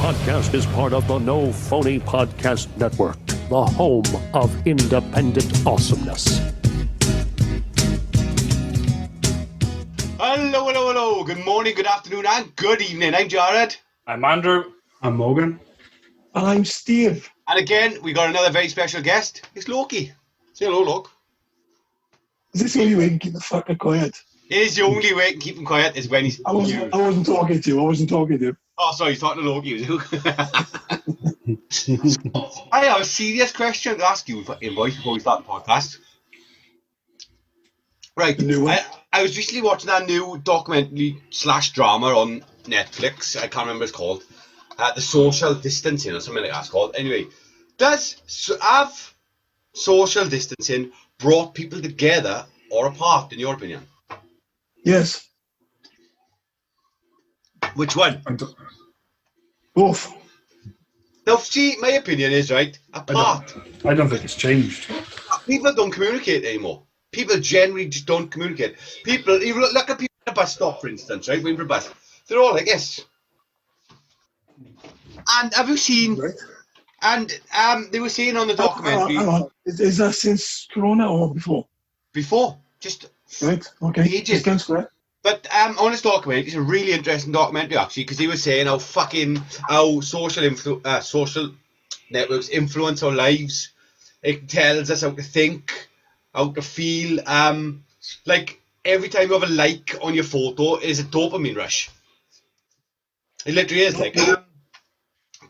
podcast is part of the No Phony Podcast Network, the home of independent awesomeness. Hello. Good morning, good afternoon, and good evening. I'm Jared. I'm Andrew. I'm Morgan. And I'm Steve. And again, we got another very special guest. It's Loki. Say hello, Loki. Is this the only way you can keep the fucker quiet? It is the only way to keep him quiet is when he's... I wasn't talking to you. Oh, sorry, he's talking to Loki. I have a serious question to ask you, fucking boys, before we start the podcast. Right. The new one? I was recently watching that new documentary / drama on Netflix. I can't remember what it's called. The Social Distancing or something like that it's called. Anyway, have social distancing brought people together or apart, in your opinion? Yes. Which one? Both. Now, see, my opinion is, right, apart. I don't think it's changed. People don't communicate anymore. People generally just don't communicate. People, you look at people at a bus stop, for instance, right, waiting for a bus. They're all like this. And have you seen... Right. And they were saying on the documentary... Hang on. Is that since Corona or before? Before. Just... Right, okay. Ages. Just go. But on this documentary, it's a really interesting documentary, actually, because they were saying how social networks influence our lives. It tells us how to think, how to feel. Like, every time you have a like on your photo, it is a dopamine rush. It literally is, like...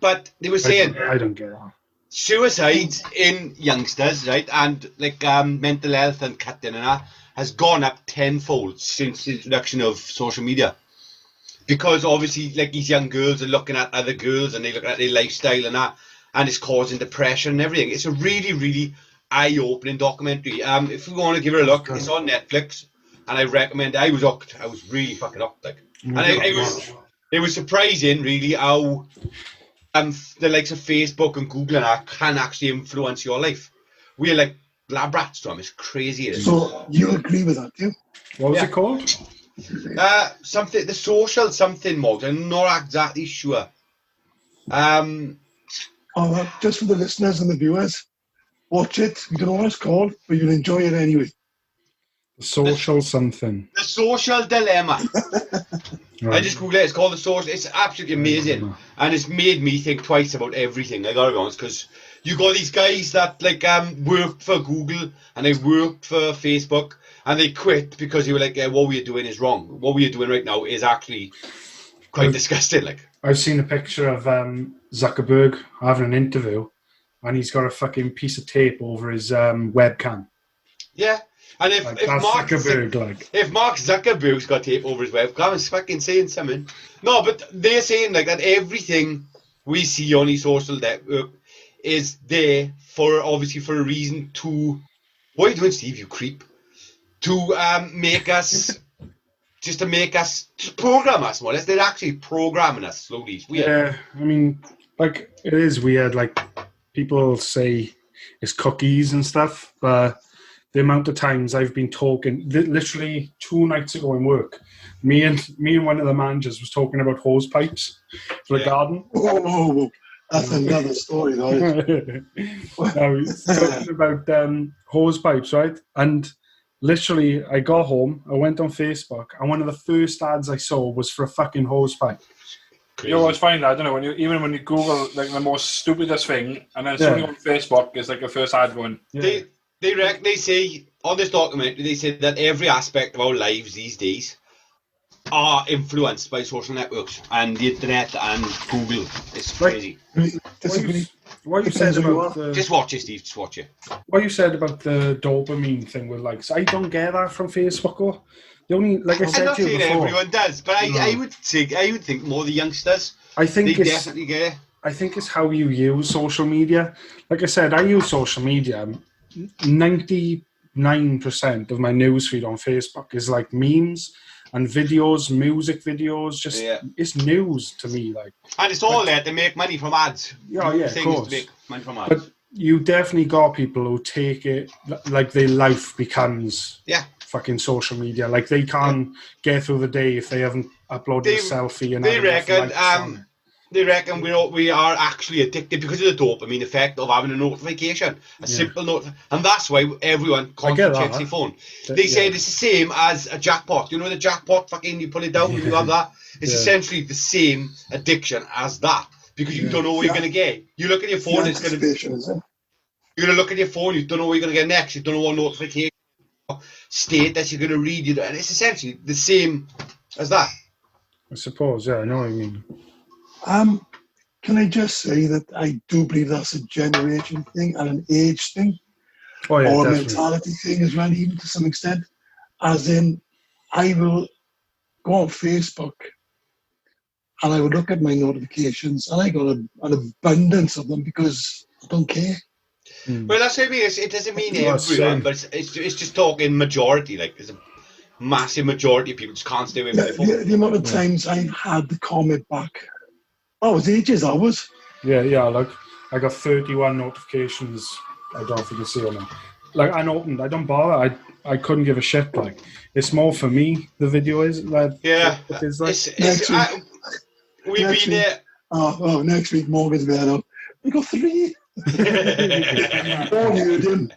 but they were saying... I don't get that. Suicide in youngsters, right, and, like, mental health and cutting and that, has gone up tenfold since the introduction of social media. Because obviously, like, these young girls are looking at other girls and they look at their lifestyle and that, and it's causing depression and everything. It's a really, really eye-opening documentary. If you want to give it a look, it's on Netflix, and I recommend it. I was hooked. I was really fucking hooked, like. And it was surprising, really, how the likes of Facebook and Google and that can actually influence your life. We're like lab rats to them. It's crazy. It is. So you agree with that, do you? What was it called? Something, the social something mode. I'm not exactly sure. Just for the listeners and the viewers, watch it. You don't know what it's called, but you'll enjoy it anyway. Social something. The Social Dilemma. Right. I just googled it. It's called The Social. It's absolutely amazing, and it's made me think twice about everything. I gotta be honest, because you got these guys that like worked for Google and they worked for Facebook, and they quit because they were like, what we are doing is wrong. What we are doing right now is actually quite disgusting. Like, I've seen a picture of Zuckerberg having an interview, and he's got a fucking piece of tape over his webcam. Yeah. And if Mark Zuckerberg's got tape over his webcam, it's fucking saying something. No, but they're saying like that everything we see on his social network is there for a reason to... What are you doing, Steve, you creep? To make us... just to make us... Just program us more. They're actually programming us slowly. It's weird. Yeah, I mean, like, it is weird. Like, people say it's cookies and stuff, but... The amount of times I've been talking, literally 2 nights ago in work, me and one of the managers was talking about hose pipes for the garden. Whoa. That's another story, though. No, he's talking about hose pipes, right? And literally, I got home, I went on Facebook, and one of the first ads I saw was for a fucking hose pipe. Crazy. You always find that, don't you? When you Google like the most stupidest thing, and then something on Facebook is like the first ad going. Yeah. They say, on this documentary, they say that every aspect of our lives these days are influenced by social networks and the internet and Google. It's crazy. Disagree. What you said about just watch it, Steve. Just watch it. What you said about the dopamine thing with likes, I don't get that from Facebook. Or the only, like I said I'm not to you saying before, everyone does, but I would think more the youngsters. I think they definitely get it. I think it's how you use social media. Like I said, I use social media. 99% of my newsfeed on Facebook is like memes and videos, music videos. It's news to me, like. And it's all there to make money from ads. Yeah, of course. To make money from ads. But you definitely got people who take it like their life becomes fucking social media. Like they can't get through the day if they haven't uploaded a selfie and they reckon They reckon we are actually addicted because of the dopamine effect of having a notification, a simple note, and that's why everyone constantly checks their phone. They say it's the same as a jackpot. You know the jackpot, fucking you pull it down and you have that. It's essentially the same addiction as that because you don't know what you're gonna get. You look at your phone, it's gonna. You're gonna look at your phone, you don't know what you're gonna get next. You don't know what notification state that you're gonna read. And it's essentially the same as that. I suppose, yeah, I know what you mean. Can I just say that I do believe that's a generation thing and an age thing, or a mentality thing as well, even to some extent. As in, I will go on Facebook and I would look at my notifications and I got an abundance of them because I don't care. Well, that's what I mean. It doesn't mean everyone, but it's just talking majority. Like there's a massive majority of people just can't stay away from their phone. The amount of times I've had the comment back. Oh, it was ages, hours. Yeah, like I got 31 notifications. I don't know if you can see them. Like unopened. I don't bother. I couldn't give a shit. Like it's more for me. The video is like it's like we've been there. Oh, next week Morgan's there. We got 3. Oh, you didn't.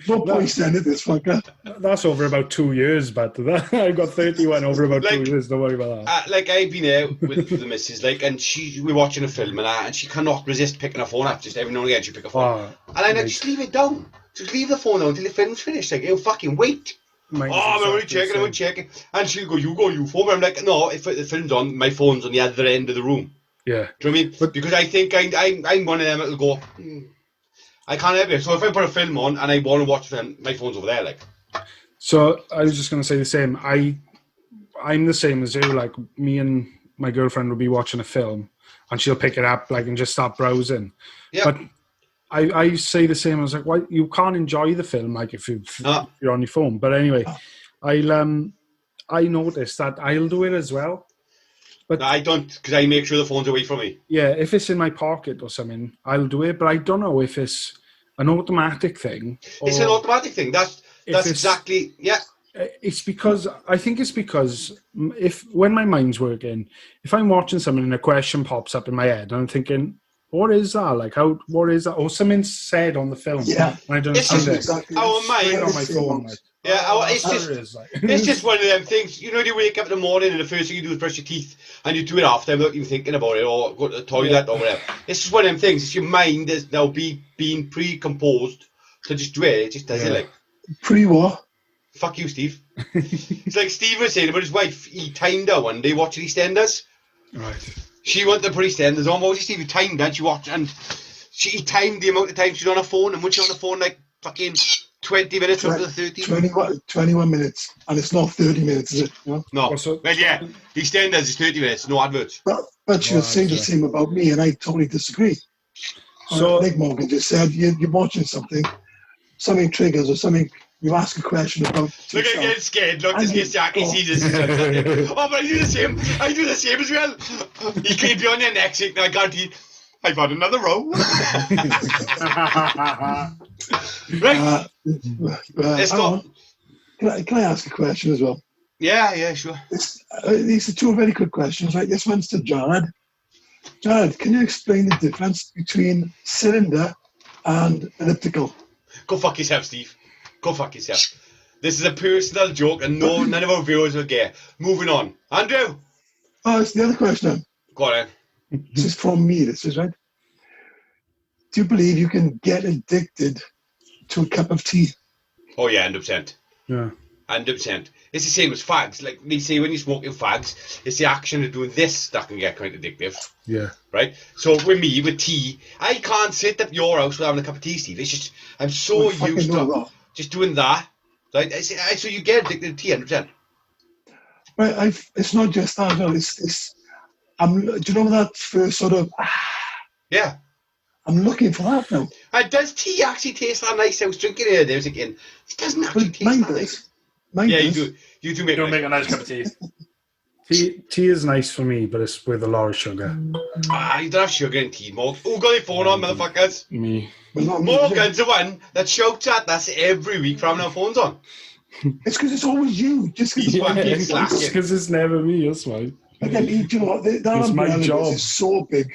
No point sending this fucker. That's over about 2 years, but I got 31 over about 2 years. Don't worry about that. Like I've been out with the missus, like, and we're watching a film and she cannot resist picking her phone up. Just every now and again she pick her phone, and I'm like, just leave it down. Just leave the phone down until the film's finished. Like, you fucking wait. I'm only checking. And she'll go, you phone. I'm like, no, if the film's on, my phone's on the other end of the room. Yeah. Do you know what I mean? But because I think I'm one of them that'll go, I can't help it. So if I put a film on and I want to watch a film, my phone's over there, like. So I was just going to say the same. I'm the same as you. Like, me and my girlfriend will be watching a film and she'll pick it up, like, and just start browsing. Yeah. But I say the same. I was like, why you can't enjoy the film like if you're on your phone. But anyway, I noticed that I'll do it as well. But no, I don't, because I make sure the phone's away from me. Yeah, if it's in my pocket or something, I'll do it. But I don't know if it's an automatic thing. It's an automatic thing. That's exactly, yeah. It's because when my mind's working, if I'm watching something and a question pops up in my head, and I'm thinking, what is that? Like, what is that? Or something said on the film. Yeah. And I don't understand it. Exactly our mind on my phone. Like, it's just one of them things. You know, you wake up in the morning and the first thing you do is brush your teeth, and you do it after without even thinking about it, or go to the toilet or whatever. It's just one of them things. It's your mind is now being pre-composed to just do it. It just does it like. Pre-what? Fuck you, Steve. It's like Steve was saying about his wife. He timed her one day watching EastEnders. Right. She wanted to put EastEnders on. Steve, he timed that. She watched, and he timed the amount of time she's on her phone, and when she's on the phone, like fucking 20 minutes up to the 30. 21 minutes, and it's not 30 minutes, is it? You know? No. Well, yeah, EastEnders is 30 minutes, no adverts. But she was saying the same about me, and I totally disagree. So, like Morgan just said, you're watching something triggers or something. You ask a question about. Look, I'm getting scared. Look, this gets Jack. He sees this. Oh, but I do the same. I do the same as well. You can be on your next week, and I guarantee I've had another row. Right. Let's go. Can I ask a question as well? Yeah, sure. These are 2 very quick questions, right? This one's to Jared. Jared, can you explain the difference between cylinder and elliptical? Go fuck yourself, Steve. Go fuck yourself. This is a personal joke and none of our viewers will get. Moving on. Andrew? Oh, it's the other question. Go on then. This is from me, this is right. Do you believe you can get addicted to a cup of tea? Oh yeah, 100%. Yeah. 100%. It's the same as fags. Like they say when you're smoking fags, it's the action of doing this that can get quite addictive. Yeah. Right? So with me, with tea, I can't sit at your house without having a cup of tea, Steve. It's just, I'm so used to just doing that. Right? So you get addicted to tea, 100%. Right, it's not just that, no. Do you know that first sort of... Yeah. I'm looking for that now. Does tea actually taste that nice? I was drinking it and I was thinking, it doesn't actually taste that nice. You do. You do make a nice cup of tea. Tea is nice for me, but it's with a lot of sugar. You don't have sugar in tea, Morgan. Who got their phone on, motherfuckers? Me. Morgan's the one that shouts at us every week for having our phones on. It's because it's always you. Just because because it's never me, that's why. Again, you know what? That It's my umbrella job. is so big.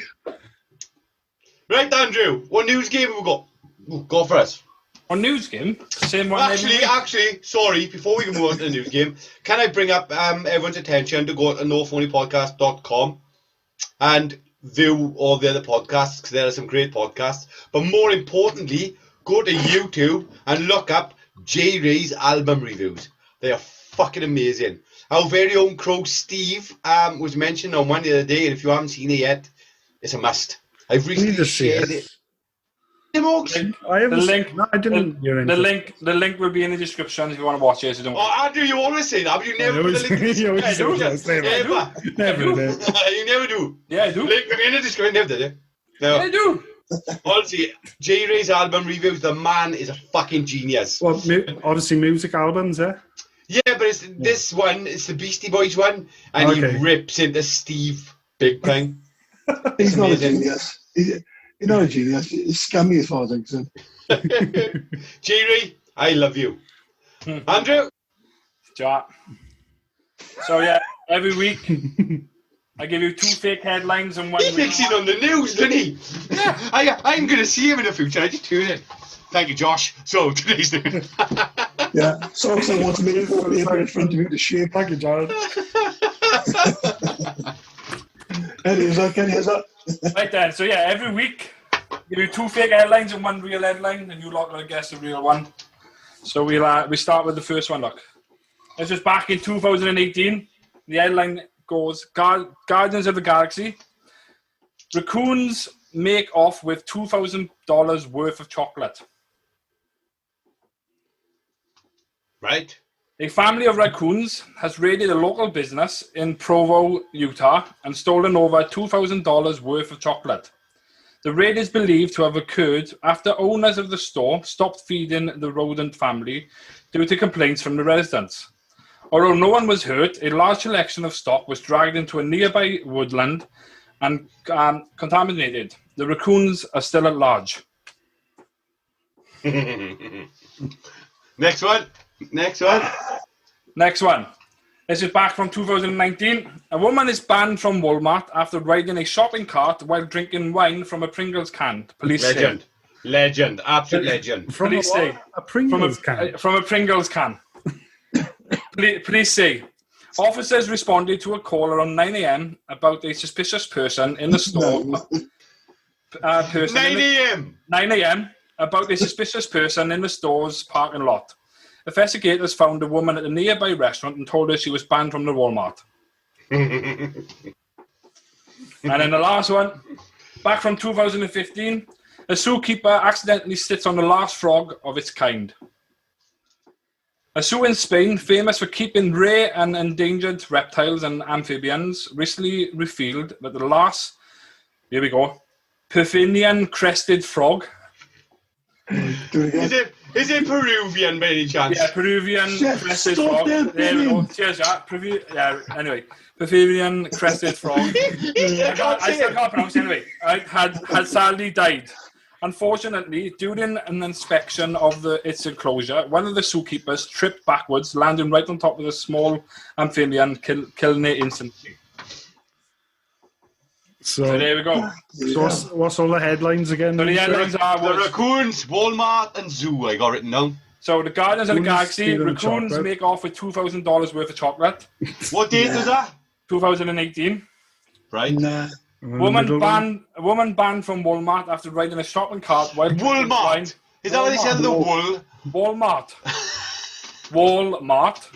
Right, Andrew, what news game have we got? Ooh, go for us. On news game, same one. Actually, sorry, before we can move on to the news game, can I bring up everyone's attention to go to nophonypodcast.com and view all the other podcasts, because there are some great podcasts. But more importantly, go to YouTube and look up JayRay's album reviews. They are fucking amazing. Our very own Crow Steve was mentioned on one the other day, and if you haven't seen it yet, it's a must. I've recently shared it. I haven't. No, I didn't hear anything. The link will be in the description if you want to watch it. So don't. Oh, Andrew, you always say that, but you never put the link in the description. You never do. Yeah, I do. Link will be in the description. Never did you? No. Yeah, I do. Honestly, JayRay's album reviews. The man is a fucking genius. Well, obviously music albums, eh? Yeah, but it's this one. It's the Beastie Boys one, and he rips into Steve big time. He's not a genius. He's not a genius. He's scummy as far as I'm concerned. JayRay, I love you. Andrew? Ja. So yeah, every week I give you 2 fake headlines and 1 He thinks he's on the news, doesn't he? Yeah. I'm going to see him in the future. I just tune in. Thank you, Josh. So, today's news. Yeah. So I want to make it paper in front of you to shape. Thank you, Jared. Here's that. Right then, so yeah, every week give you 2 fake headlines and 1 real headline, and you lot gotta guess the real one. So we start with the first one. Look, this was back in 2018. The headline goes: Guardians of the Galaxy. Raccoons make off with $2,000 worth of chocolate. Right. A family of raccoons has raided a local business in Provo, Utah, and stolen over $2,000 worth of chocolate. The raid is believed to have occurred after owners of the store stopped feeding the rodent family due to complaints from the residents. Although no one was hurt, a large selection of stock was dragged into a nearby woodland and contaminated. The raccoons are still at large. Next one. Next one. This is back from 2019. A woman is banned from Walmart after riding a shopping cart while drinking wine from a Pringles can. Police say. Legend. Absolute legend. From Police say. a Pringles can. From a Pringles can. Police say. Officers responded to a call around 9 a.m. about a suspicious person in the store. 9 a.m. about a suspicious person in the store's parking lot. Investigators found a woman at a nearby restaurant and told her she was banned from the Walmart. And then the last one, back from 2015, a zookeeper accidentally sits on the last frog of its kind. A zoo in Spain, famous for keeping rare and endangered reptiles and amphibians, recently revealed that the last, here we go, Peruvian crested frog. Is it Peruvian by any chance? Yeah, Peruvian crested frog. There we go. Cheers, Jack. Anyway, Peruvian crested frog. I still can't pronounce it anyway. Had sadly died. Unfortunately, during an inspection of its enclosure, one of the zookeepers tripped backwards, landing right on top of the small amphibian, killing it instantly. So there we go. So what's all the headlines again? So the headlines are the raccoons, Walmart, and zoo. I got written down. So the Guardians of the Galaxy, raccoons make off with $2,000 worth of chocolate. What date was that? 2018. Right. Nah. Woman banned from Walmart after riding a shopping cart while Walmart. Is that what they said? The wool. Walmart. Walmart.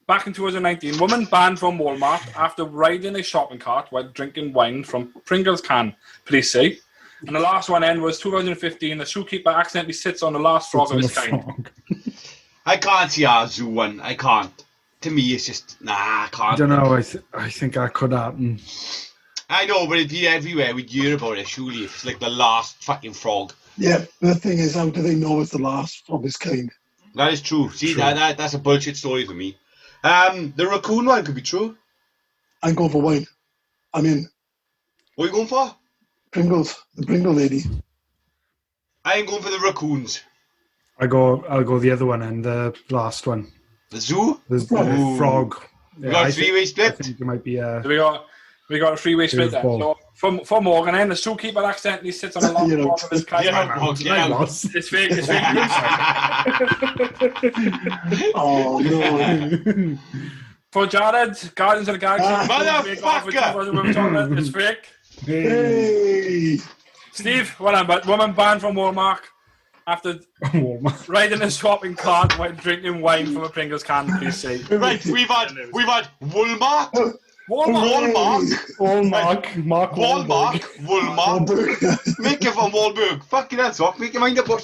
Back in 2019, woman banned from Walmart after riding a shopping cart while drinking wine from Pringles can, police say. And the last one then was 2015. A zookeeper accidentally sits on the last frog of his kind. I can't see our zoo one. I can't. To me, it's just, I can't. I don't know. I think that could happen. I know, but it'd be everywhere. We'd hear about it, surely. It's like the last fucking frog. Yeah, the thing is, how do they know it's the last of his kind? That is true. See, that's a bullshit story for me. The raccoon one could be true. I'm going for wine. I'm in. What are you going for? Pringles. The Pringle lady. I ain't going for the raccoons. I'll go the other one and the last one. The zoo? The frog. We got a three-way split. I think it might be So we got We got a freeway split there. Beautiful. So for Morgan, then the zookeeper accidentally sits on a long part of his car. It's fake. It's fake news. Oh no! For Jared, Guardians of the Galaxy. Motherfucker! It's fake. Hey! Steve, what about woman banned from Walmart after riding a shopping cart while drinking wine from a Pringles can? Please say. Right, we've had Walmart. Mark Walmart. Make it from Wahlberg. Fucking hell, so make your mind up. Can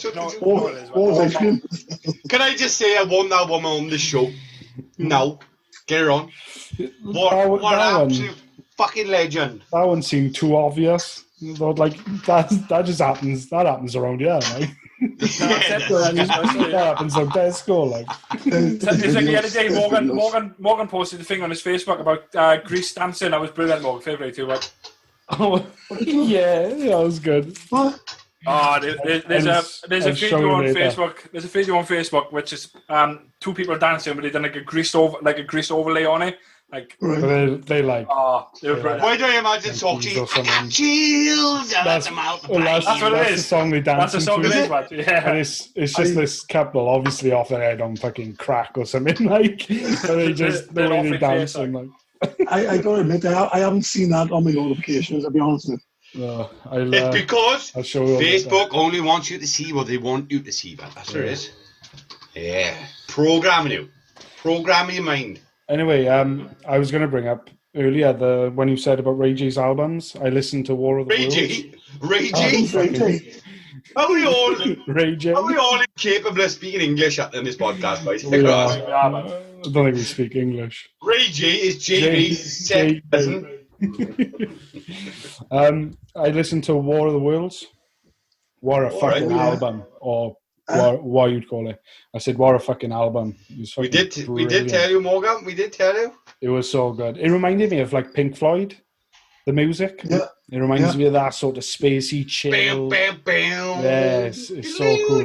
I just say I want that woman on the show? No. Get her on. What an absolute fucking legend. That one seemed too obvious. Like that just happens. That happens around here, right? That happens on Tesco, like. It's like the other day, Morgan posted a thing on his Facebook about Grease dancing. That was brilliant, Morgan. Favourite too, right? Oh, yeah, that was good. What? Oh, there's a video on Facebook. There's a video on Facebook which is two people dancing, but they done like a grease overlay on it. Like they like. Oh, they were brilliant. Why do I imagine Salty? I got chills. That's what it is. The song they dance. That's the song it is, man. Yeah. And it's just this couple, obviously off their head on fucking crack or something, like. So they really dancing, like. I gotta admit, I haven't seen that on my notifications. I'll be honest with you. It's because Facebook only wants you to see what they want you to see, man. That's what it is. Yeah, programming your mind. Anyway, I was going to bring up earlier when you said about Ray J's albums. I listened to War of the Worlds. Ray J. Are we all incapable of speaking English in this podcast, boys? I don't think we speak English. Ray J is JayRay's second cousin. I listened to War of the Worlds. What a fucking album, or what you'd call it. I said, what a fucking album. We did tell you, Morgan. We did tell you. It was so good. It reminded me of like Pink Floyd, the music. Yeah. It reminds me of that sort of spacey chill. Bam, bam, bam. Yes, it's so cool.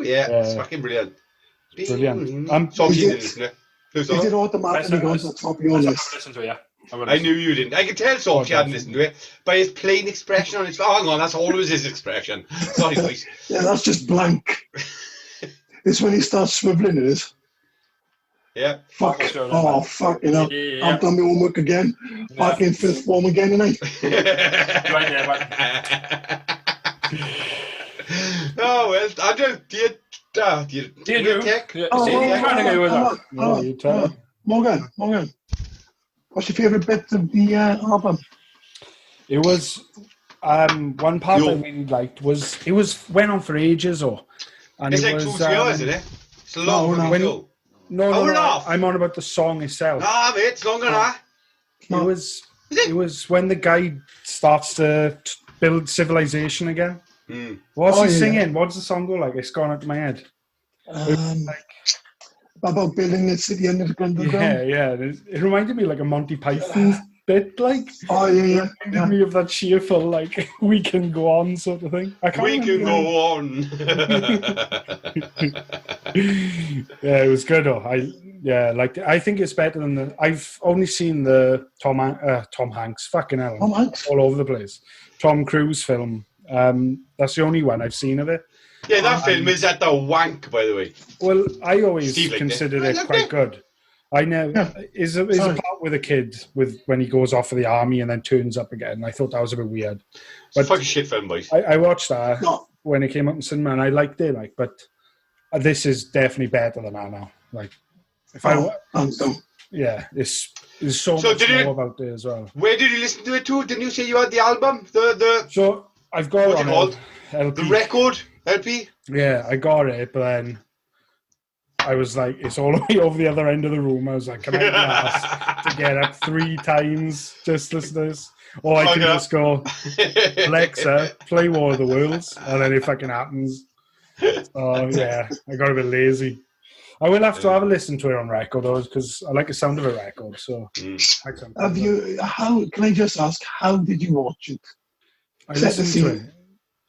Yeah, it's fucking brilliant. Brilliant. Is it automatically going to the top of your list? I knew you didn't. I could tell Salty hadn't listened to it by his plain expression on his. Oh, hang on, that's always his expression. Sorry, boys. Yeah, that's just blank. It's when he starts swiveling, it is. Yeah. Fuck. Oh, fuck, you know. Yeah. I've done my homework again. Back in fifth form again tonight. Right there, man. Oh, well, Andrew, do you take? Morgan. What's your favourite bit of the album? It was one part I really liked was it went on for ages, and it's it like was 2 hours, isn't it? It's a long show. No, I'm on about the song itself. Ah, mate, it's longer than that. It was when the guy starts to build civilization again. What's he singing? What does the song go like? It's gone out of my head. About building the city underground. Yeah. It reminded me like a Monty Python bit, like. Oh yeah. It reminded me of that cheerful, like, we can go on sort of thing. We can go on. Yeah, it was good. I think it's better than I've only seen the Tom Hanks. Fucking hell. Tom Hanks? All over the place. Tom Cruise film. That's the only one I've seen of it. Yeah, that film is at the wank, by the way. Well, I always considered it quite good. I know. Is a part with a kid when he goes off for the army and then turns up again. I thought that was a bit weird. But it's a fucking shit film, boys. I watched that when it came out in cinema and I liked it. Like, but this is definitely better than that now. Like, there's so much more about it as well. Where did you listen to it to? Didn't you say you had the album? So I've got what's it called? LP. The record LP. Yeah, I got it, but then I was like, it's all the way over the other end of the room. I was like, can I ask to get up 3 times just listen to this? Or I can just go, Alexa, play War of the Worlds, and then it fucking happens. So yeah, I got a bit lazy. I will have to have a listen to it on record though, because I like the sound of a record. So, can I just ask, how did you watch it? I listened to it.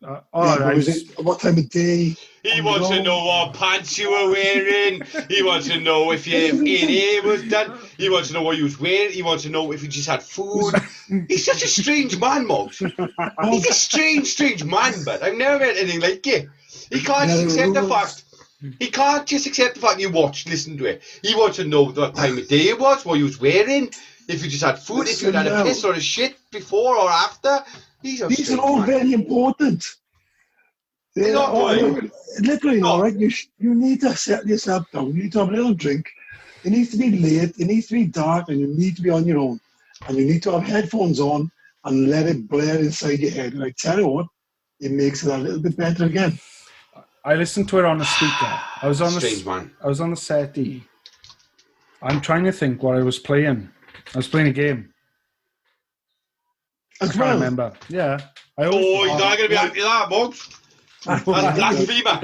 What time of day? He wants to know what pants you were wearing. He wants to know if your AA was done. He wants to know what you was wearing. He wants to know if you just had food. He's such a strange man, Moggs. He's a strange man, but I've never met anything like it. He can't just accept the fact. He can't just accept the fact you listen to it. He wants to know what time of day it was, what you was wearing, if you just had food, if you had a piss or a shit before or after. These are all very important. They're all, literally, all right. You need to settle yourself down. You need to have a little drink. It needs to be late. It needs to be dark, and you need to be on your own. And you need to have headphones on and let it blare inside your head. And I tell you what, it makes it a little bit better again. I listened to it on a speaker. I was on the SETI. I'm trying to think what I was playing. I was playing a game. I can't remember. Yeah. You're not going to be happy with that, Moggs. Blasphemer.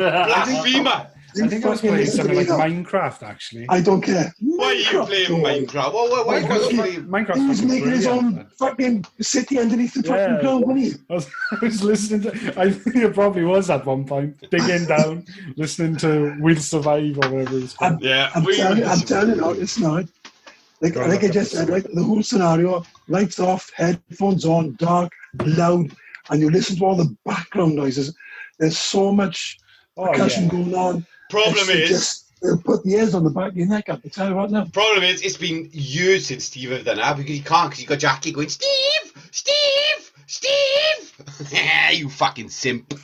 I think I was playing something like Minecraft, actually. I don't care. Why are you playing Minecraft? Why Minecraft? He was making his own fucking city underneath the fucking ground, wasn't he? I was listening to... I think it probably was at one point. Digging down, listening to We'll Survive or whatever it's called. I'm telling you, it's not. Like I just said, right? The whole scenario, lights off, headphones on, dark, loud, and you listen to all the background noises. There's so much percussion going on. Problem is, put the ears on the back of your neck. I can tell you right now. Problem is, it's been years since Steve have done that because you can't, because you got Jackie going, Steve. You fucking simp.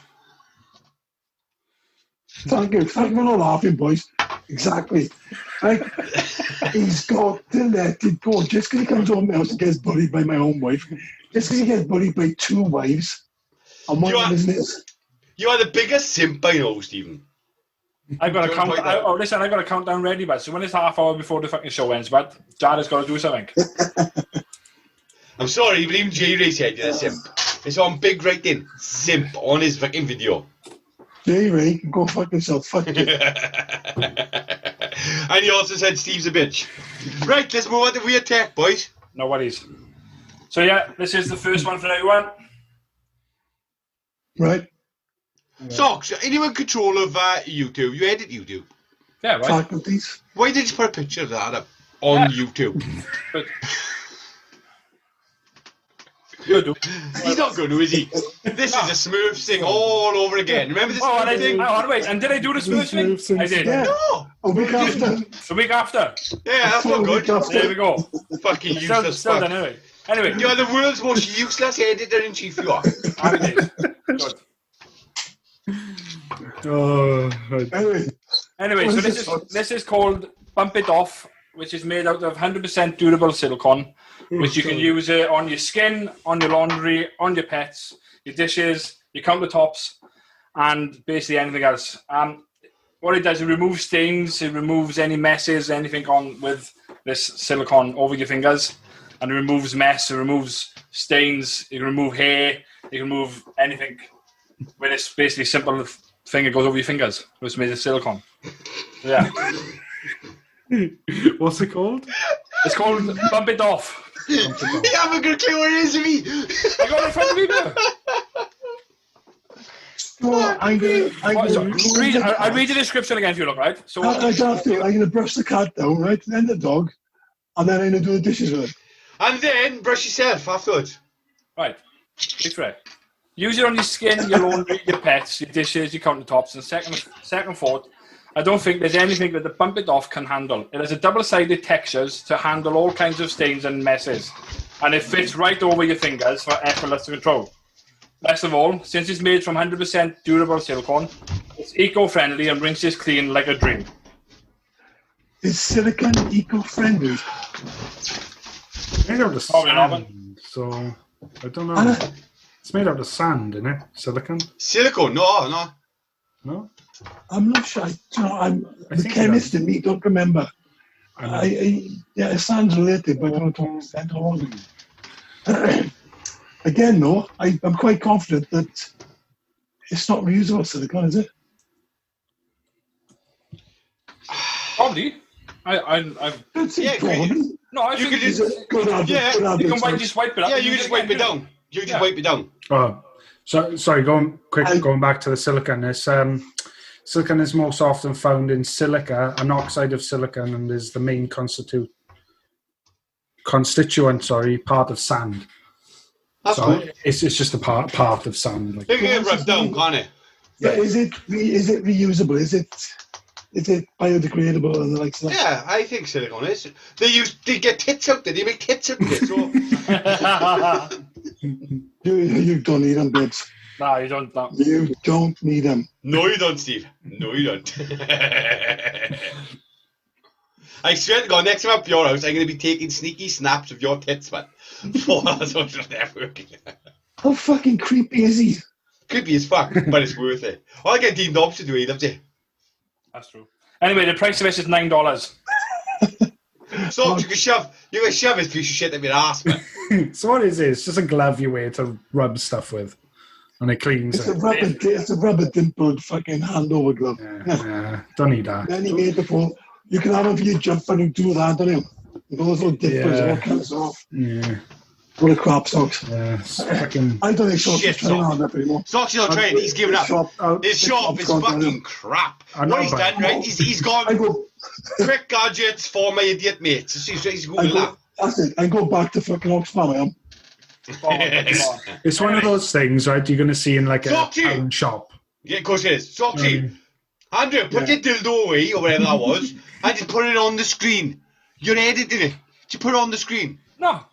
Thank you for not laughing, boys. Exactly. Like, he's got to let it go. Just because he comes home house and gets bullied by my own wife, just because he gets bullied by 2 wives, and one of them is this. You are the biggest simp I know, Stephen. I've got a countdown. Listen, I've got a countdown ready, but so when it's half hour before the fucking show ends, but Jared's got to do something. I'm sorry, but even JayRay said you're a simp. It's on big writing, simp, on his fucking video. JayRay, go fuck yourself. Fuck you. And he also said Steve's a bitch. Right, let's move on to Wierd Tech, boys. No worries. So yeah, this is the first one for everyone. Right. Socks, anyone in control of YouTube? You edit YouTube? Yeah, right. Faculties. Why did you put a picture of that up on YouTube? He's not going to, is he? This is a Smurfs thing all over again. Remember this thing? Wait, and did I do the Smurfs thing? I did. Yeah. No! A week after. The week after. Yeah, that's not good. There we go. Fucking useless. Still done anyway. You're the world's most useless editor-in-chief, you are. Happy days. Good. Anyway, so this is called Bump It Off, which is made out of 100% durable silicone, which you can use on your skin, on your laundry, on your pets, your dishes, your countertops, and basically anything else. What it does, it removes stains, it removes any messes, anything on with this silicone over your fingers, and it removes mess, it removes stains, it can remove hair, it can remove anything. With this basically simple thing that goes over your fingers, which is made of silicone. Yeah. What's it called? It's called Bump It Off. You haven't got a clue what it is, me. I got it in front of me now. I'll read the description again if you look, right? So I'm going to brush the cat down, right? Then the dog, and then I'm going to do the dishes with it. And then brush yourself afterwards. Right. It's right. Use it on your skin, your laundry, your pets, your dishes, your countertops, and second thought, I don't think there's anything that the Bump It Off can handle. It has a double-sided textures to handle all kinds of stains and messes, and it fits right over your fingers for effortless control. Best of all, since it's made from 100% durable silicone, it's eco-friendly and rinses clean like a dream. Is silicone eco-friendly? Made out of sand, so I don't know. It's made out of sand, isn't it? Silicone? Silicone? No. No? I'm not sure. I'm the chemist in me don't remember. It sounds related, but I don't understand how long. Again, no, I'm quite confident that it's not reusable silicone, is it? Probably. No, I think it's you can just wipe it up. Yeah, you can just wipe it down. You just wipe it down. Oh, sorry. Going back to the silicone. Silicone is most often found in silica, an oxide of silicon, and is the main constituent, part of sand. That's So cool. it's just a part of sand. Like, It can get rubbed down, can't it? Yeah, is it reusable? Is it biodegradable and the likes of that? Yeah, I think silicone is. They get tits out there. They make tits out there. So You don't need them, babes. No, you don't. No. You don't need them. no, you don't, Steve. No, you don't. I swear to God, next time I'm at your house, I'm going to be taking sneaky snaps of your tits, man. For our social network. How fucking creepy is he? Creepy as fuck, but it's worth it. I'll get Dean Dobbs to do it, loves it. That's true. Anyway, the price of this is $9. So you can shove this piece of shit up your ass, man. so what is it? It's just a glove you wear to rub stuff with, and it cleans it. It's a rubber dimpled fucking handover glove. Yeah, don't need that. Then he made before. You can have them for your jumping and do that, don't you? Those little dimples all comes off. Yeah. What a crap socks. Yeah, it's fucking... I don't think socks Shit is trying sock. hard enough anymore. Socks is not trying, he's given up. His shop is fucking crap. What he's done, right, he's gone quick gadgets for my idiot mates. He's Google that. That's it. I go back to fucking Oxfam, I am. It's one of those things, right, you're going to see in like a Soxy! town shop. Yeah, of course it is. Soxy, Andrew, put your dildo away, or whatever that was, and just put it on the screen. You're editing it. Just put it on the screen. No.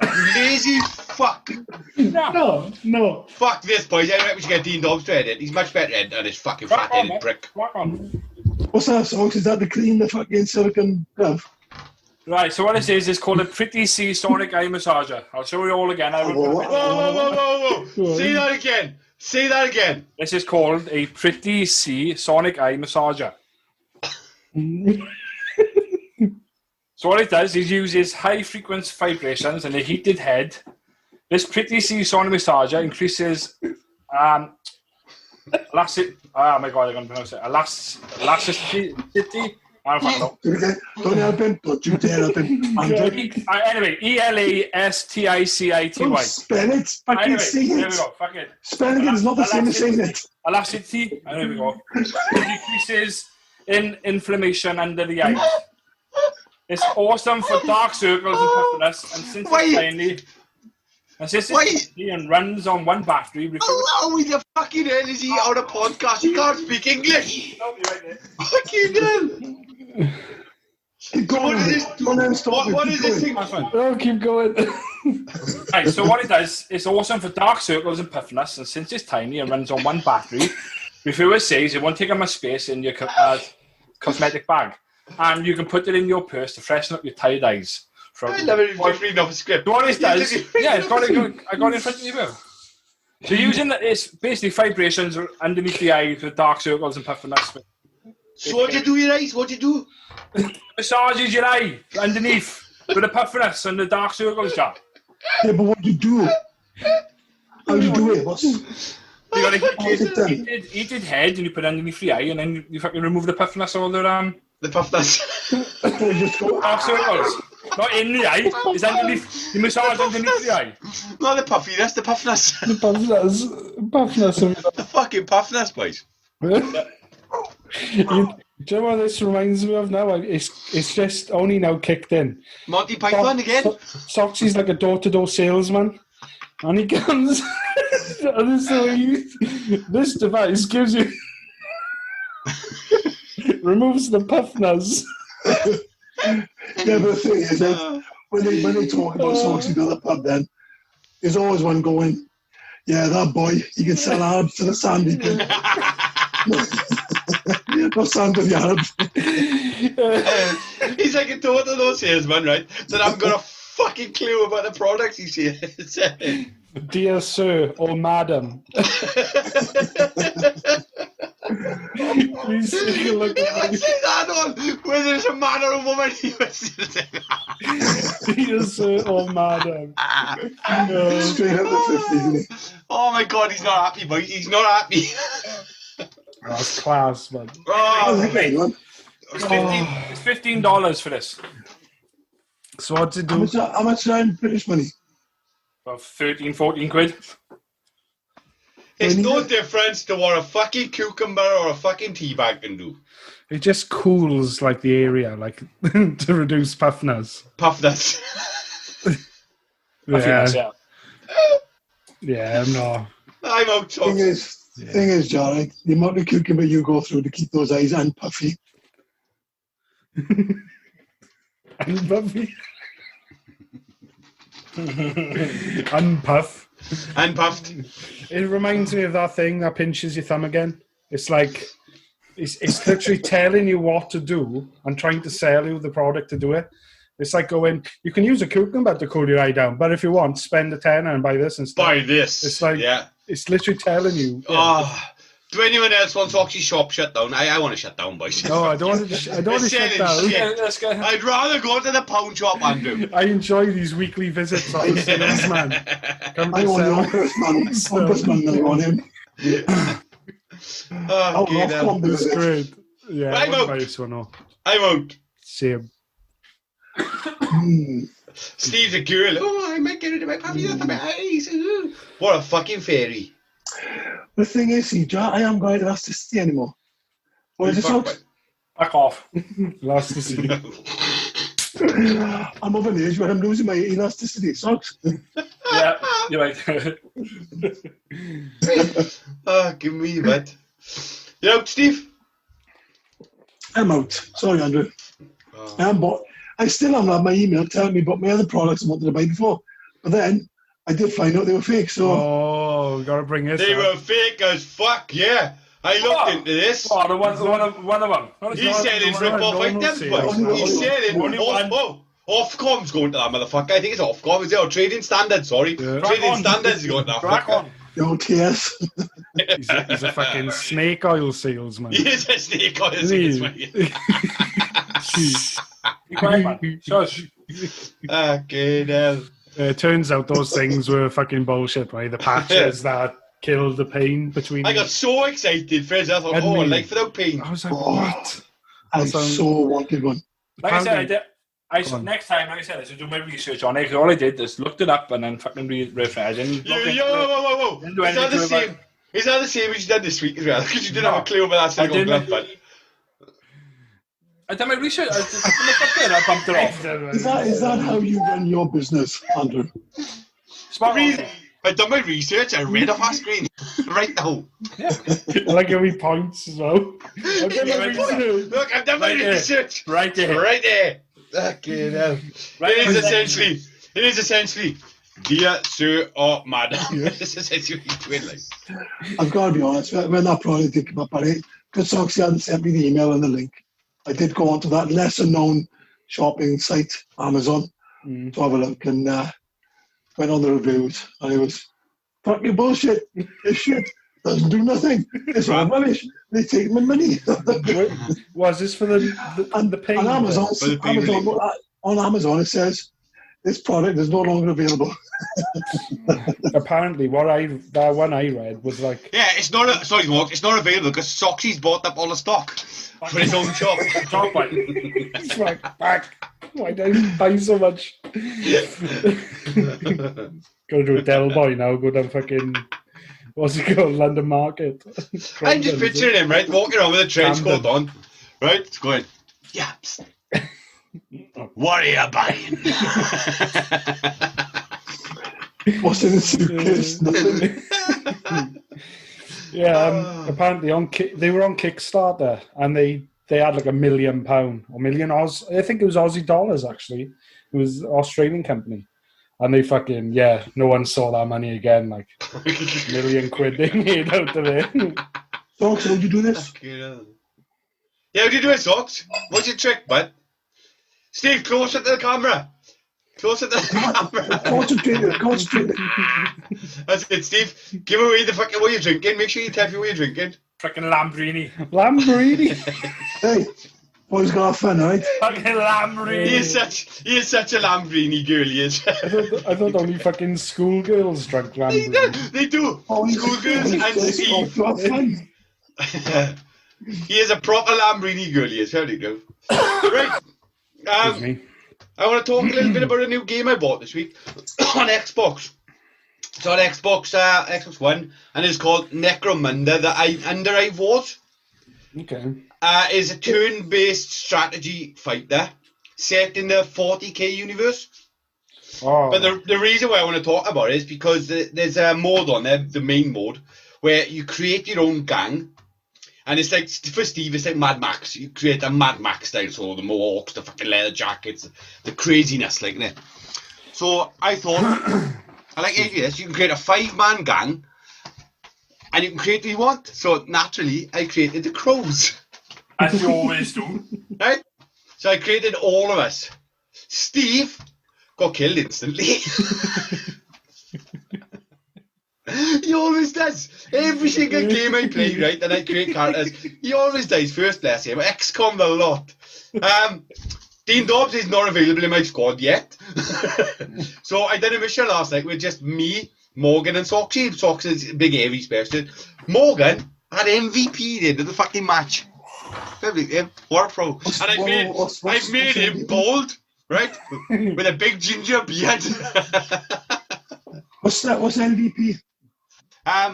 You lazy fuck. No. Fuck this, boys. I reckon we should get Dean Dobbs to edit. He's much better than this fucking fat-headed prick. What's that, socks? Is that to clean the fucking silicone glove? Right, so what it is called a Pretty C Sonic Eye Massager. I'll show you all again. Whoa. Say that again. Say that again. This is called a Pretty C Sonic Eye Massager. So what it does is uses high frequency vibrations and a heated head. This Pretty C Sonic Massager increases elasticity. I don't know. Don't help him. Don't you dare help him. Anyway, ELASTICITY. Don't spell it. Fucking Anyway, sing there we it. go. Fuck it. Spelling it is not the same as saying it. Elasticity. There we go. It decreases in inflammation under the eyes. It's awesome for dark circles and puffiness, and since it's tiny, and runs on one battery. How in the fucking hell is he on a podcast? He can't speak English. Fucking hell. What is this thing? Oh, keep going. Right, so what it does, it's awesome for dark circles and puffiness, and since it's tiny and runs on one battery, reviewer says it won't take up much space in your cosmetic bag. And you can put it in your purse to freshen up your tired eyes. I love it. Just reading off a script. What it does, I got it in front of you. So using it's basically vibrations underneath the eyes with dark circles and puffiness. So what do you do with your eyes? What do you do? Massages your eye underneath with the puffiness and the dark circles, Jack. Yeah, but what do you do? How do you do it? You got a heated head and you put it underneath the eye and then you fucking remove the puffiness all around. The puffiness. Dark circles. Not in the eye. It's underneath. You massage underneath the eye. Not the puffy, that's the puffiness. The puffiness. The fucking puffiness, boys. Do you know what this reminds me of now? It's just only now kicked in. Monty Python again? Soxy's like a door-to-door salesman. And he comes... and so this device gives you... removes the puffiness. Yeah, but the thing is that when they talk about socks in the pub, then there's always one going, yeah, that boy, he can sell Arabs to the sandy kid. No sand of the Arabs. He's like a door-to-door salesman, right? That I've got a fucking clue about the products he's selling. Dear sir or madam. Please take a look at me. Say that on whether it's a man or a woman. Dear sir or madam. Straight up the 50s, isn't he? Oh my god, he's not happy, boy. He's not happy. That's class, man. Oh, okay. It's $15 for this. So what's it do? How much in British money? About 13, 14 quid. It's no difference to what a fucking cucumber or a fucking tea bag can do. It just cools like the area, like to reduce puffiness. Puffiness. Yeah. Yeah, I'm not. I'm out. Thing is, JayRay, the amount of cucumber you go through to keep those eyes unpuffy. Unpuffy. Unpuff. Unpuffed. It reminds me of that thing that pinches your thumb again. It's like, it's literally telling you what to do and trying to sell you the product to do it. It's like going, you can use a cucumber to cool your eye down, but if you want, spend a tenner and buy this instead. Buy this. It's like, yeah. It's literally telling you. Do anyone else want Oxy's shop shut down? I want to shut down, boys. No, I don't want to shut down. Shit. I'd rather go to the pound shop, Andrew. I enjoy these weekly visits on the salesman. I want the ombudsman now on him. That's great. Yeah, I'm out. I'm out. Same. Steve's a girl. Oh, I might get rid of my puppy out of my eyes. What a fucking fairy. The thing is, I am going to elasticity anymore. What is it, folks? Back off. Elasticity. I'm of an age where I'm losing my elasticity. Socks. Yeah, you're right. Give me that. You out, Steve? I'm out. Sorry, Andrew. I still haven't had my email telling me about my other products I wanted to buy before. But then I did find out they were fake. So we gotta bring this. They were fake as fuck. Yeah, I looked into this. Oh, the one of them. He said it's rip-off items, but he said it. Ofcom's going to that motherfucker. I think it's Ofcom. Is it? Or Trading Standards? Sorry, Trading Standards is going to that fucker. Oh, TS. He's a fucking snake oil salesman. He is a snake oil salesman. Be quiet, man. Shush. Okay, now. It turns out those things were fucking bullshit, right? The patches that killed the pain between. I got so excited, Fred. I thought, life without pain. I was like, what? I so wanted one. Like I said, next time, like I said, I should do my research on it, because all I did is looked it up and then fucking refresh. Whoa. Is that the same? Is that the same as you did this week as well? Because you didn't have a clue about that single glove, but. I done my research. I looked up there and I bumped it off. Is that how you run your business, Andrew? I've done my research. I read off my screen right now. Yeah. I like how he points as well. Look, I've done my research. Right there. Okay, now. It is essentially, dear sir or madam. This is essentially doing like. I've got to be honest. When that product did come up, because Soxy hadn't sent me the email and the link, I did go onto that lesser-known shopping site, Amazon, to have a look, and went on the reviews, and it was fucking bullshit. This shit doesn't do nothing. It's all rubbish. They take my money. Was this for the pain? On Amazon, it says this product is no longer available. Apparently, that one I read was like, yeah, it's not available because Soxy's bought up all the stock for his own shop. It's like, back. Why did I buy so much? Go to a Del Boy now. Go down fucking, what's it called, London Market. I'm just picturing him, right, walking around with a trench coat on, right? It's going, yaps. What are you buying? What's in the suitcase? Nothing. Yeah, apparently they were on Kickstarter and they had like £1 million or million Oz. I think it was Aussie dollars actually. It was an Australian company, and they fucking no one saw that money again. Like £1 million they made out of it. Socks, how'd you do this? Yeah, how'd you do it, Socks? What's your trick, bud? Steve, closer to the camera. Closer to the camera. Concentrate. That's it, Steve. Give away the fucking what you're drinking. Make sure you tell me what you're drinking. Fucking Lambrini. Hey, boys got off fun, right? Fucking Lambrini. He is such a Lambrini girl, he is. I thought only fucking schoolgirls drank Lambrini. They do. Schoolgirls and Steve. He is a proper Lambrini girl, he is. How do you go? Right. I want to talk a little bit about a new game I bought this week on Xbox. It's on Xbox One, and it's called Necromunda, the Underhive Wars. Okay. It's a turn-based strategy fighter set in the 40k universe. Oh. But the reason why I want to talk about it is because there's a mode on there, the main mode, where you create your own gang. And it's like, for Steve, it's like Mad Max. You create a Mad Max style, so the mohawks, the fucking leather jackets, the craziness, like that. So I thought, I like this. You can create a 5-man gang, and you can create what you want. So naturally, I created the Crows. As you always do. Right? So I created all of us. Steve got killed instantly. He always does. Every single game I play, right, and I create characters, he always dies first, bless him. XCOM a lot. Dean Dobbs is not available in my squad yet. So I did a mission last night with just me, Morgan, and Soxy. Sox is a big heavy specialist. Morgan had MVP in the fucking match. What a pro. And I made him bald, right? With a big ginger beard. What's MVP?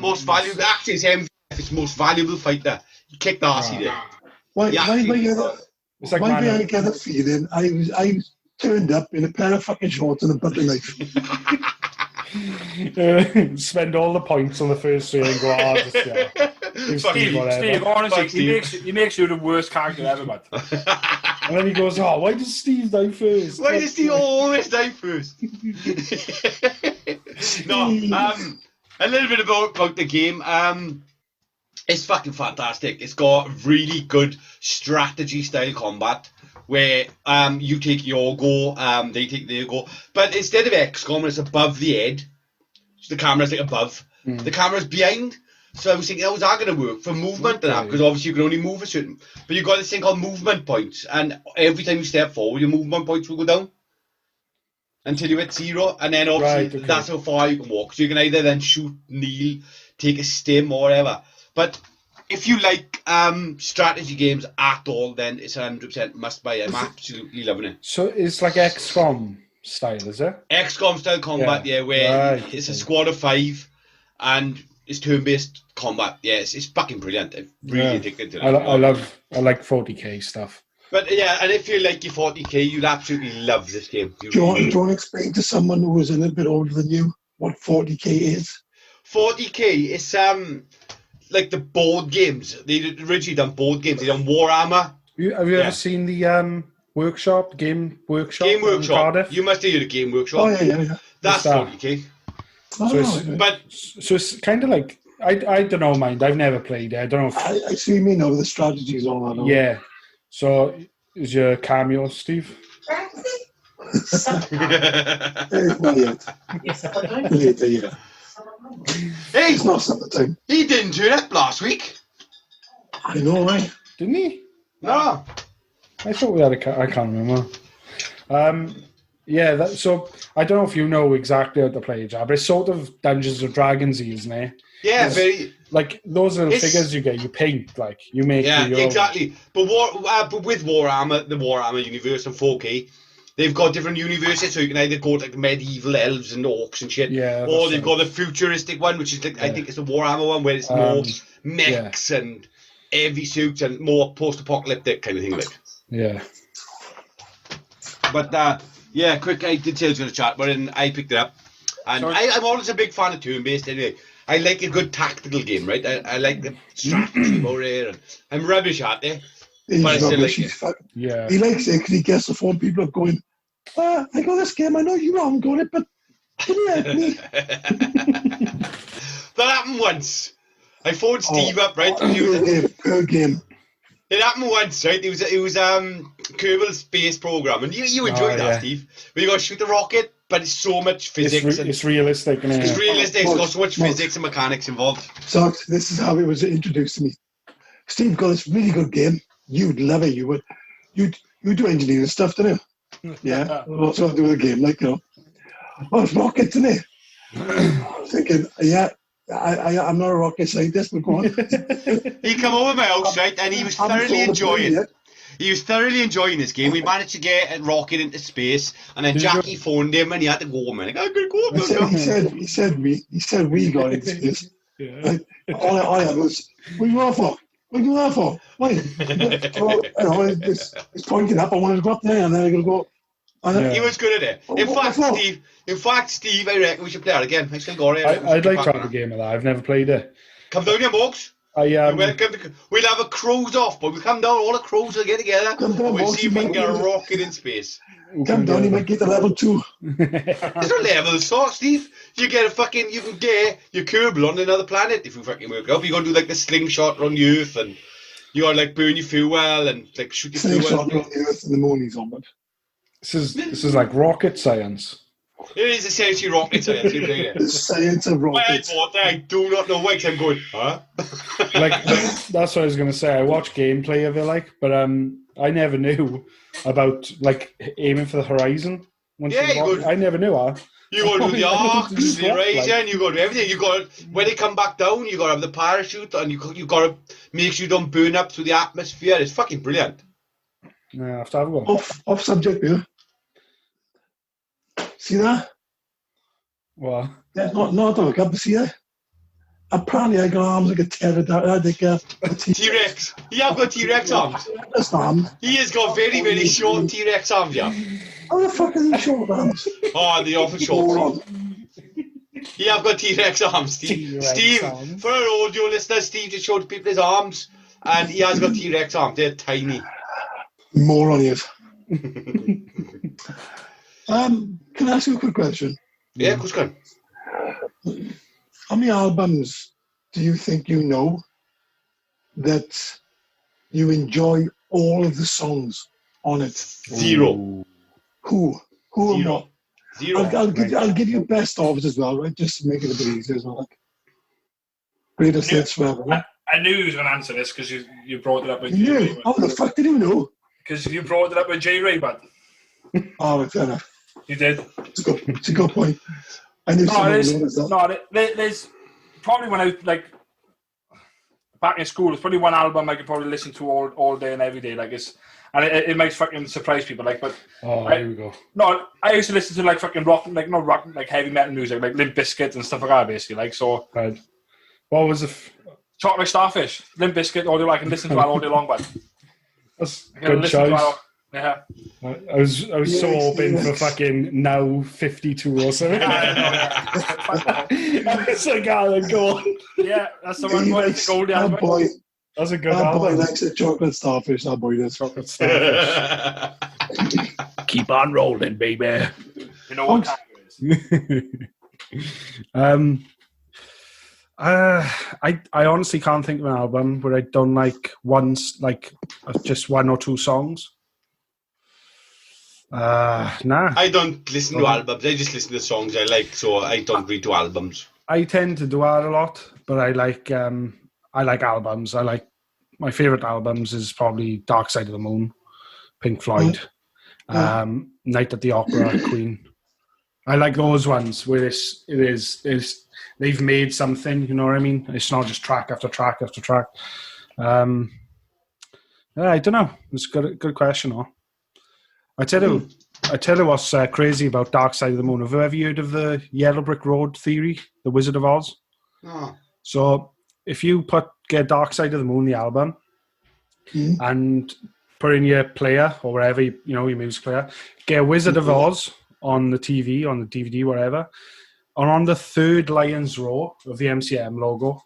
Most valuable. Actually, it's MVP. It's most valuable fighter. He kicked ass, he did. Why Yeah, I Like get a feeling I turned up in a pair of fucking shorts and a butter knife. spend all the points on the first three and go, Steve, honestly, he makes you the worst character ever, man. And then he goes, why does Steve die first? Why does he always die first? No, a little bit about the game. It's fucking fantastic. It's got really good strategy style combat where you take your go, they take their go. But instead of XCOM, it's above the head. So the camera's like above. The camera's behind. So I was thinking, how's that going to work for movement and that? Because obviously you can only move a certain... But you've got this thing called movement points. And every time you step forward, your movement points will go down. Until you hit 0. And then obviously that's how far you can walk. So you can either then shoot, kneel, take a stim or whatever. But if you like strategy games at all, then it's 100% must buy. I'm absolutely loving it. So it's like XCOM style, is it? XCOM style combat, where it's a squad of 5 and it's turn-based combat. Yeah, it's fucking brilliant. I'm really addicted to it. I like 40k stuff. But yeah, and if you like your 40k, you'll absolutely love this game. Do you want to explain to someone who is a little bit older than you what 40k is? 40k is like the board games. They originally done board games. They done Warhammer. Have you ever seen the Game Workshop? Game Workshop. You must have heard of Game Workshop. Oh yeah. That's 40k. So it's kind of like I don't know, mind. I've never played it. I don't know. I see you mean the strategies all that. Yeah. So is your cameo, Steve? Not yet. Later, yeah. Hey, it's not summertime. He didn't turn up last week. I know, right? Didn't he? No. I thought we had I can't remember. So I don't know if you know exactly how to play it, but it's sort of Dungeons and Dragons, isn't it? Yeah, very. Like those little figures you get, you paint, like you make. Yeah, exactly. But with Warhammer, the Warhammer universe and 4K, they've got different universes, so you can either go to like medieval elves and orcs and shit, or they've got the futuristic one, which is like I think it's the Warhammer one where it's more mechs and heavy suits and more post-apocalyptic kind of thing, like. Yeah. But quick, I did say I was going to chat about it, and I picked it up, and I'm always a big fan of turn-based anyway. I like a good tactical game, right? I like the strategy about it, and I'm rubbish at it. But I still like it. Yeah. He likes it because he gets the phone. People are going, I got this game. I know you haven't got it, but can you help me? That happened once. I phoned Steve up, right? Per game. It happened once, right? It was Kerbal Space Program, and you enjoyed that, Steve. Where you got to shoot the rocket, but it's so much physics. It's realistic. It's realistic. It's got so much physics and mechanics involved. So this is how it was introduced to me. Steve got this really good game. You'd love it. You would. You do engineering stuff, don't you? Yeah. What's got to do with a game, like, you know? Oh, it's rockets, isn't it? I was thinking, I'm not a rocket scientist, but go on. He come over my house, right, and he was thoroughly enjoying it. He was thoroughly enjoying this game. We managed to get a rocket into space, and then Jackie phoned him, and he had to go, man. I'm going to go. He said we got into space. Like, all I had was, what are you going for? What are you going for? Why? It's pointing up. I wanted to go up there, and then I'm going to go, He was good at it. In fact, Steve, I reckon we should play it again. I still got it. I'd like to have a game of that. I've never played it. Come down here, Mugs. You're welcome to, we'll have a cruise off, but we'll come down, all the crews will get together, and we'll see if we can get a rocket in space. Come down, you might get to level 2. There's no levels, so Steve. You can get your Kerbal on another planet if you fucking work out. You're gonna do like the slingshot around the Earth, and you gotta like burn your fuel and like shoot your fuel. Slingshot around the Earth and the moon is on it. This is like rocket science. It is essentially rocket science. The science of rockets. I do not know why, 'cause I'm going, huh? Like that's what I was gonna say. I watched gameplay of it, but I never knew about like aiming for the horizon. I never knew that. You got to do the arcs, the horizon. You got to do everything. You got when they come back down, you got to have the parachute, and you got to make sure you don't burn up through the atmosphere. It's fucking brilliant. Yeah, I have to have one. Off subject here. See that? What? Yeah, not a cup. See that? Apparently, I got arms like a pterodactyl, like a T-Rex. You have got T-Rex arms. That's arms. He has got very, very short T-Rex arms, yeah. How the fuck are these short arms? Oh, the awful short. You have got T-Rex arms, Steve. Steve, for our audio listeners, Steve just showed people his arms, and he has got T-Rex arms. They're tiny. Moron he is. Can I ask you a quick question? Yeah, of course, can. How many albums do you think you know that you enjoy all of the songs on it? Zero. Who and what? Zero. I'll give you best ofs as well, right? Just to make it a bit easier as well. Like greatest hits forever. Right? I knew you was going to answer this because you brought it up with You JayRay. knew? How the fuck did you know? Because you brought it up with JayRay, but Oh, fair enough. you did. It's a good point. I knew There's probably when I like back in school, it's probably one album I could probably listen to all day and every day. Like it might fucking surprise people. Like, but here we go. No, I used to listen to like fucking rock, like not rock, like heavy metal music, like Limp Bizkit and stuff like that. Basically, like so. Right. What was the Chocolate Starfish, Limp Bizkit, all day. I can listen to that all day long, but that's a good choice. Yeah. I was so hoping for fucking Now 52 or something. It's like Alan Gordon. Yeah, that's the one. Goldie album. Boy, that's a good that album. boy likes a chocolate starfish. That boy does. Chocolate Starfish. Keep on rolling, baby. You know what time it is. I honestly can't think of an album where I don't like just one or two songs. Nah. I don't listen to albums. I just listen to songs I like, so I don't read to albums. I tend to do that a lot, but I like albums. My favorite albums is probably Dark Side of the Moon, Pink Floyd, Night at the Opera, Queen. I like those ones where it is they've made something. You know what I mean? It's not just track after track after track. I don't know. It's a good question, though. I tell you what's crazy about Dark Side of the Moon. Have you ever heard of the Yellow Brick Road theory, the Wizard of Oz? Oh. So if you get Dark Side of the Moon, the album, and put in your player or wherever, your music player, get Wizard of Oz on the TV, on the DVD, wherever, and on the third Lion's Row of the MCM logo,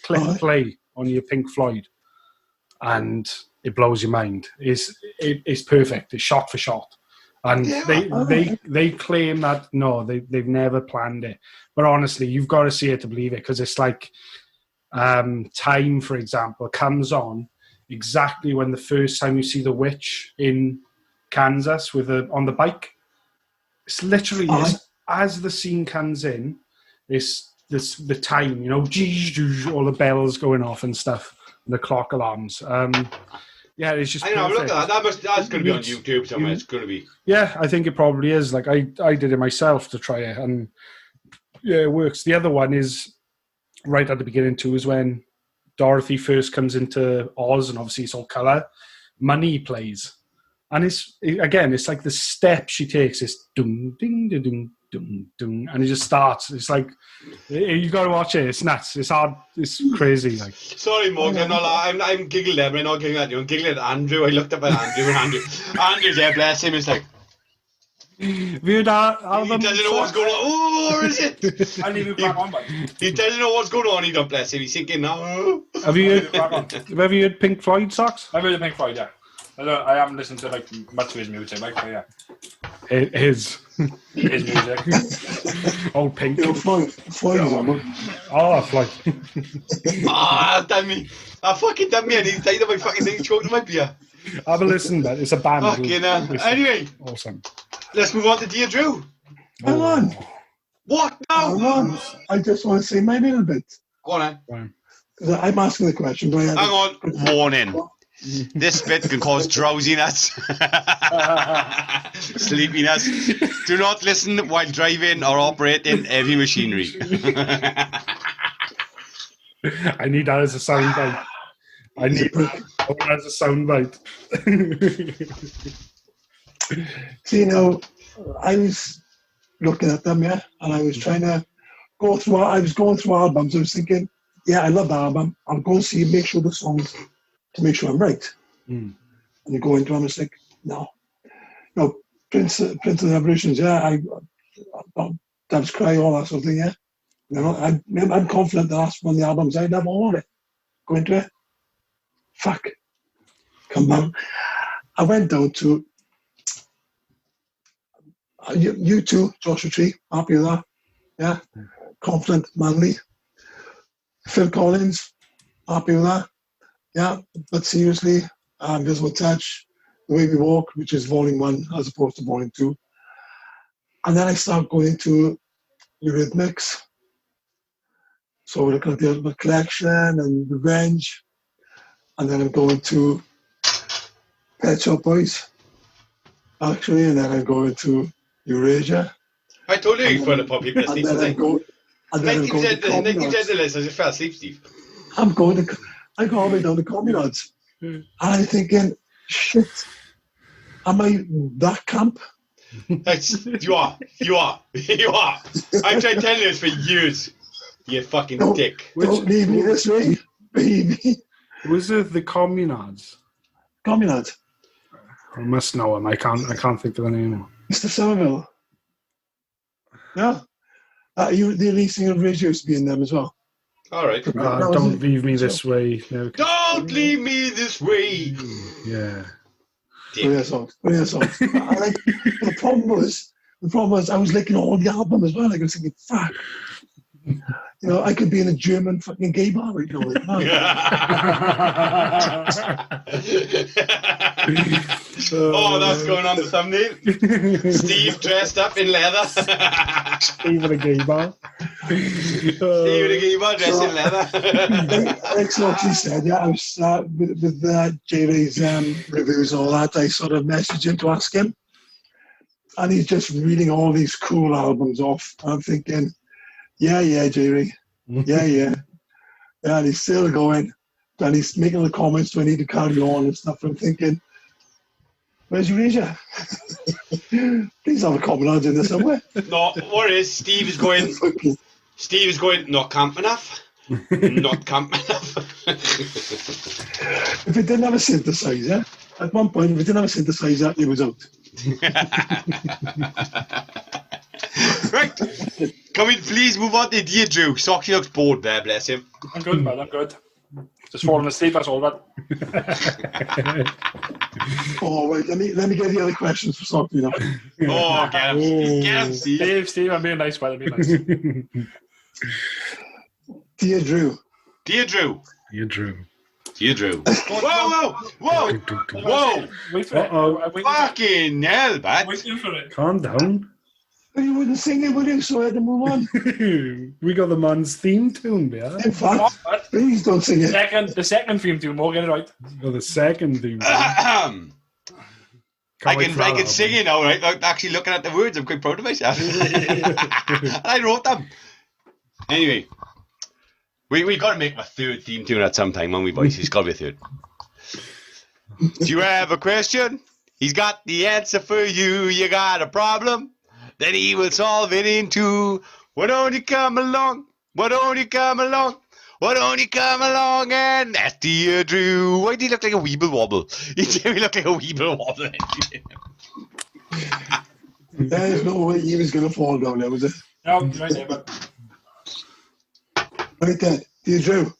click play on your Pink Floyd, and it blows your mind. It's perfect. It's shot for shot. And they claim that, no, they've never planned it. But honestly, you've got to see it to believe it, because it's like Time, for example, comes on exactly when the first time you see the witch in Kansas on the bike. It's literally as the scene comes in, it's the time, all the bells going off and stuff, the clock alarms. Yeah, it's just. I know. Look at that. That's going to be on YouTube somewhere. It's going to be. Yeah, I think it probably is. Like I did it myself to try it, and yeah, it works. The other one is right at the beginning too, is when Dorothy first comes into Oz, and obviously it's all color. Money plays, and it's like the step she takes is ding ding ding ding ding ding, and it just starts. It's like you got to watch it. It's nuts. It's hard. It's crazy. Like, sorry, Morgan. I'm giggling there, but I'm not giggling at you. I'm giggling at Andrew. I looked up at Andrew, and Andrew's there, bless him. It's like, Have you heard that He album? doesn't know what's going on. Oh, where is it? I'll leave you crack on, but He doesn't know what's going on. He don't bless him. He's thinking, no. Have you I'll leave you crack on. heard? Have you heard Pink Floyd socks? I've heard of Pink Floyd, yeah. I haven't listened to like much of his music, like, but yeah, His his music. old Pink. You know, Floyd is on one. Oh, Floyd. Damn me. I fucking done me and he's died of my fucking thing choking my beer. Have a listen, but it's a band. Fucking anyway, Awesome. let's move on to Dear Drew. Hang on. What now? Hang on. I just want to say my little bit. Go on, Because I'm asking the question. But hang on. Warning. This bit can cause drowsiness, sleepiness. Do not listen while driving or operating heavy machinery. I need that as a soundbite. I need that as a soundbite. See, now, I was looking at them, yeah, and I was trying to go through. I was going through albums. I was thinking, yeah, I love the album. I'll go and see, make sure the songs, to make sure I'm right. And you go into them, it's like, no. No, Prince of the Revolutions, yeah, I Doves Cry, all that sort of thing, yeah. You know, I'm confident that that's one of the albums I'd have all of it. Go into it. Fuck. Come on. I went down to you too, Joshua Tree, happy with that. Yeah. Confident, manly. Phil Collins, happy with that. Yeah. But seriously, Invisible Touch, The Way We Walk, which is volume 1 as opposed to volume 2. And then I start going into Eurythmics. So we're looking at the Ultimate Collection and Revenge. And then I'm going to Pet Shop Boys, actually, and then I'm going to Eurasia. I told you you're full of people And then I'm going to list. I just fell asleep, Steve. I go all the way down to Communards. And I'm thinking, shit, am I that camp? You are. I've tried telling you this for years. You fucking dick. Don't leave me this way, baby. Was it the Communards? Communards. I must know him. I can't think of the name. Mr. Somerville. Yeah. The lead singer of Radio used to be in them as well. All right. Don't leave me this way. No. Don't leave me this way. Yeah. Brilliant songs. The problem was I was liking all the album as well. Like, I was thinking, fuck. You know, I could be in a German fucking gay bar right now. Like, oh, that's going on the thumbnail. Steve dressed up in leather. Steve in a gay bar. Steve in a gay bar dressed in leather. Like Soxy said, yeah, I was with JayRay's reviews and all that. I sort of messaged him to ask him, and he's just reading all these cool albums off. I'm thinking, yeah, JayRay, yeah, and he's still going, and he's making the comments, do I need to carry on and stuff. I'm thinking, where's Eurasia? Please have a comment in there somewhere. No, what it is, Steve is going, not camp enough. Not camp enough. If it didn't have a synthesizer, at one point, if it didn't have a synthesizer, it was out. Right. Can we please move on to Dear Drew? Soxy looks bored there, bless him. I'm good, man. I'm good. Just falling asleep. That's all, man. Oh wait, let me get the other questions for Soxy now. Oh, get him, Steve. Steve, I'm being nice, man. I'm being nice. Dear Drew. Whoa. Wait for it. Fucking hell, man. Waiting for it. Calm down. Well, you wouldn't sing it, would you? So I had to move on. We got the man's theme tune, yeah. In fact, please don't sing it. The second theme tune, we'll get it right. We got the second theme. I can sing it now, right? Actually, looking at the words, I'm quite proud of myself. I wrote them. Anyway, we got to make a third theme tune at some time, won't we, boys? It's got to be a third. Do you have a question? He's got the answer for you. You got a problem? Then he will solve it in two. Why don't you come along? And that's Dear Drew. Why do you look like a weeble wobble? He look like a weeble wobble. There's no way he was going to fall down there, was it? No, you're right there, but... Right there. Do you, Drew?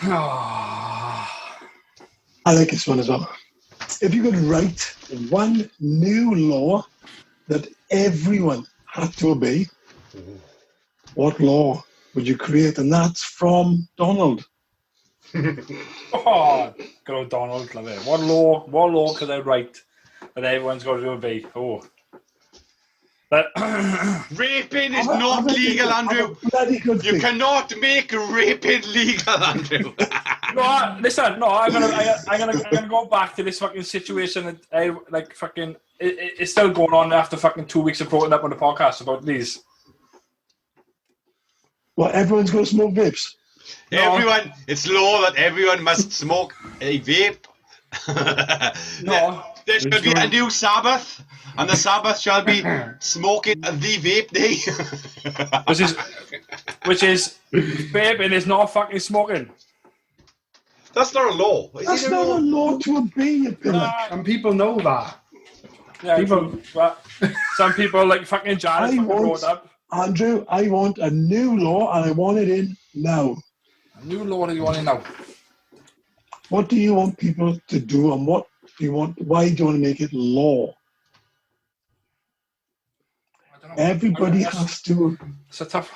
I like this one as well. If you could write one new law that everyone had to obey, what law would you create? And that's from Donald. Oh, good old Donald, love it. What law could I write that everyone's got to obey? Oh. But Raping is not legal, Andrew. You cannot make raping legal, Andrew. No, listen. No, I'm gonna go back to this fucking situation that I like. Fucking, it's still going on after fucking 2 weeks of brought it up on the podcast about these. Well, everyone's going to smoke vapes. No. Everyone, it's law that everyone must smoke a vape. No. There shall be a new Sabbath, and the Sabbath shall be smoking the vape day. which is vaping is not fucking smoking. That's not a law. That's not a law to obey, you pillar. And people know that. Yeah, but some people like fucking Janet fucking brought up. Andrew, I want a new law, and I want it in now. A new law that you want in now. What do you want people to do, and what do you want? Why do you want to make it law? I don't know. Everybody has to. It's a tough.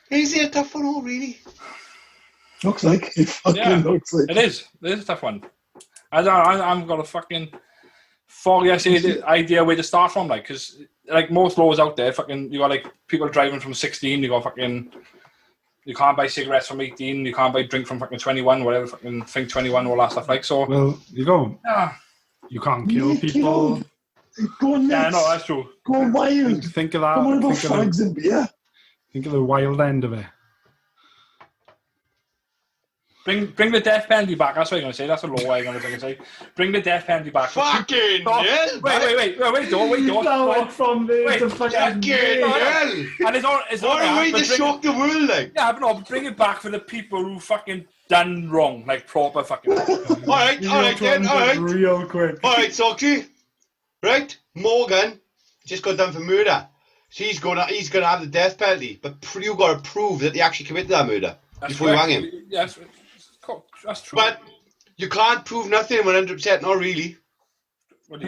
Is it a tough one, really? Looks like it. Fucking looks like it is. It is a tough one. I've got a fucking foggy idea where to start from, like, because like most laws out there, fucking, you got like people driving from 16. You got fucking. You can't buy cigarettes from 18. You can't buy drink from fucking 21. Whatever fucking think 21. All that stuff. Like so. Well, you go. Yeah. You can't kill people. Go nuts. Yeah, no, that's true. Go wild. Think of that. Come on about fags and beer. Think of the wild end of it. Bring the death penalty back. That's what I'm going to say. That's a law I'm going to say. Bring the death penalty back. Fucking hell! Wait, don't. Now went from there to fucking hell! And it's not what a way to shock the world, like. Yeah, but no, bring it back for the people who fucking done wrong, like proper fucking. Alright, then, alright. Real quick. Alright, Soxy. Right? Morgan just got done for murder. He's gonna have the death penalty, but you got to prove that he actually committed that murder before you hang him. Yes, that's true. But you can't prove nothing 100%, not really. Well,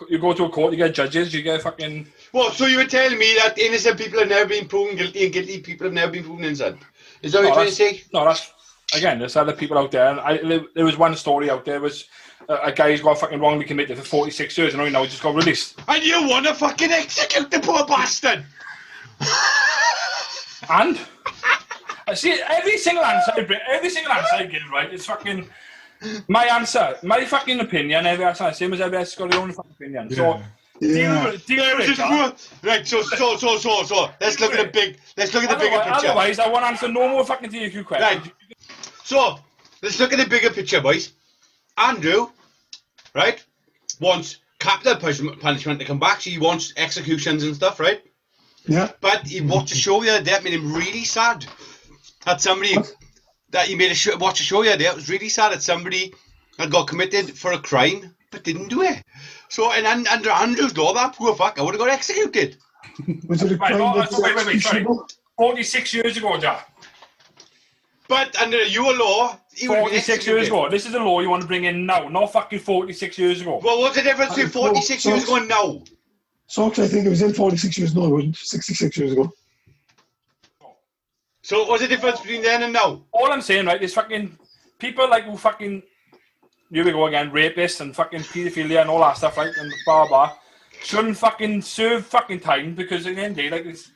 you go to a court, you get judges, you get fucking... Well, so you were telling me that innocent people have never been proven guilty and guilty people have never been proven innocent? Is that what you're trying to say? No, that's... Again, there's other people out there. And there was one story out there, was a guy who's got fucking wrongly committed for 46 years and now he just got released. And you want to fucking execute the poor bastard! And... See, every single answer I give, right, it's fucking my answer, my fucking opinion. Every answer, same as everybody else got their own fucking opinion. Yeah. So, deal with it. Right. So. Let's look at the bigger picture. Otherwise, I won't answer no more fucking TQ questions. Right. So, let's look at the bigger picture, boys. Andrew, right, wants capital punishment to come back. So he wants executions and stuff, right? Yeah. But he watched a show the other day that made him really sad. That somebody that he made watch a show the other day. It was really sad that somebody had got committed for a crime but didn't do it. So, and under Andrew's law, that poor fucker would have got executed. Was it a crime wait, sorry. 46 years ago, Jack. But under your law, he 46 years ago. This is a law you want to bring in now, not fucking 46 years ago. Well, what's the difference between 46 years ago and now? Socks, I think it was in 46 years ago, it wasn't 66 years ago. So what's the difference between then and now? All I'm saying, right, is fucking people like who fucking, here we go again, rapists and fucking paedophilia and all that stuff, right, and blah blah, shouldn't fucking serve fucking time because at the end of the day, like, it's,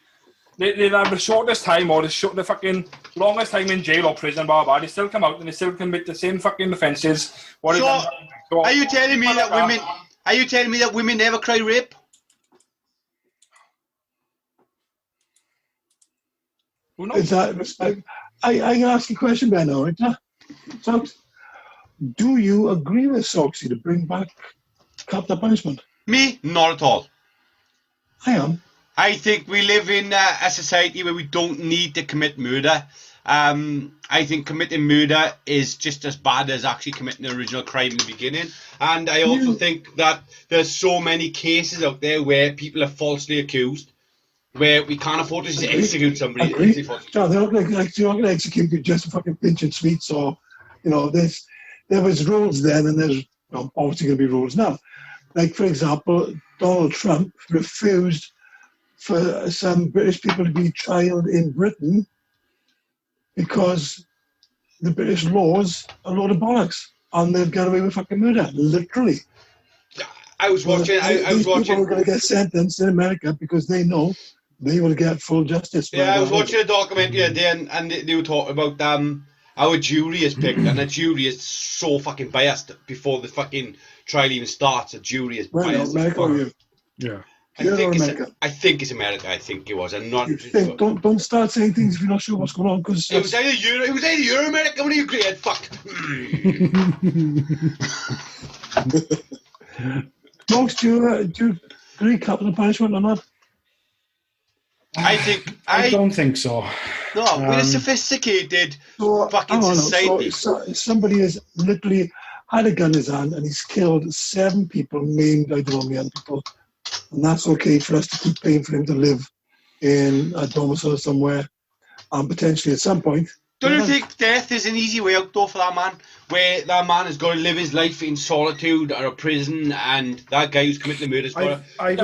they have the shortest time or the fucking longest time in jail or prison, blah blah. They still come out and they still commit the same fucking offences. Are you telling me that women? Are you telling me that women never cry rape? Who knows? Is that respect? I can ask you a question, Ben. All right, Socks. Do you agree with Soxy to bring back capital punishment? Me, not at all. I am. I think we live in a society where we don't need to commit murder. I think committing murder is just as bad as actually committing the original crime in the beginning. And I also think that there's so many cases out there where people are falsely accused, where we can't afford to just execute somebody. No, they're not like you're not going to execute you just for fucking pinching sweets, or there was rules then, and there's obviously going to be rules now. Like, for example, Donald Trump refused for some British people to be trialed in Britain because the British laws are a load of bollocks, and they've got away with fucking murder, literally. I was watching. People are going to get sentenced in America because they know they will get full justice. Yeah, I was watching a documentary today, and they were talking about how a jury is picked, and a jury is so fucking biased before the fucking trial even starts. A jury is biased. America or you? Yeah. I think it's America. I think it was. I'm not. Sure. Don't start saying things if you're not sure what's going on. Because it was either Euro America. What are you great? Fuck. Folks, do you agree capital punishment or not? I don't think so. No, we're a sophisticated fucking society. So somebody has literally had a gun in his hand and he's killed 7 people, maimed, I don't know how many other people. And that's okay for us to keep paying for him to live in a domicile somewhere, and potentially at some point. Don't you think death is an easy way out though for that man? Where that man has got to live his life in solitude or a prison, and that guy who's committed the murders for his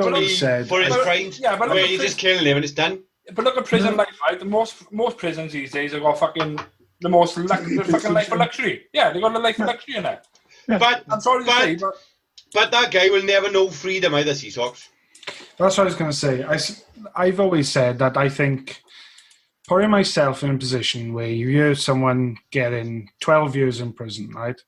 crimes, where you just kill him and it's done. But look at prison life, right? The most prisons these days have got fucking the fucking life of luxury. Yeah, they got a life of luxury in it. Yeah. But I'm sorry to say, but that guy will never know freedom either, Seasocks. That's what I was going to say. I've always said that I think putting myself in a position where you hear someone getting 12 years in prison, right,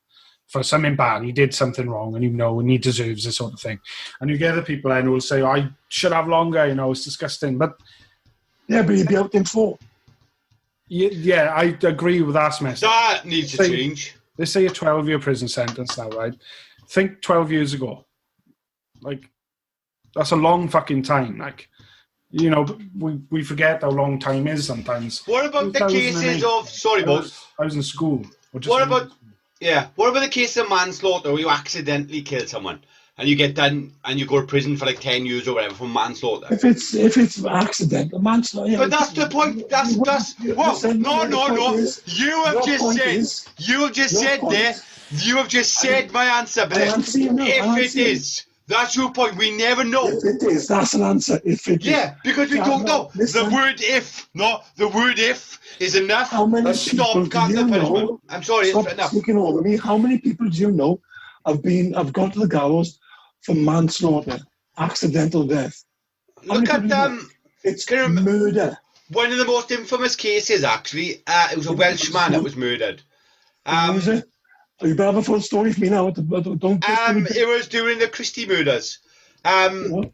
for something bad, he did something wrong, and and he deserves this sort of thing. And you get the people in who will say, I should have longer, it's disgusting. But yeah, but he'd be out in 4. Yeah, I agree with that, Smith. That needs to change. They say a 12-year prison sentence now, right? Think 12 years ago. Like, that's a long fucking time. Like, we forget how long time is sometimes. What about the cases of... Sorry, boss. I was in school. What about the case of manslaughter where you accidentally kill someone and you get done and you go to prison for like 10 years or whatever for manslaughter? If it's accidental manslaughter... Yeah, but that's the point. That's... No. You have just said my answer, but if it is... That's your point. We never know. If it is, that's an answer. If it is. Yeah, because we don't know. The word if is enough. How many people do you know? I'm sorry, stop it's enough. Speaking over me. How many people do you know have gone to the gallows for manslaughter, accidental death? Look at them. It's murder. One of the most infamous cases, actually, it was a Welshman that was murdered. Was it? You better have a full story for me now. It was during the Christie murders. The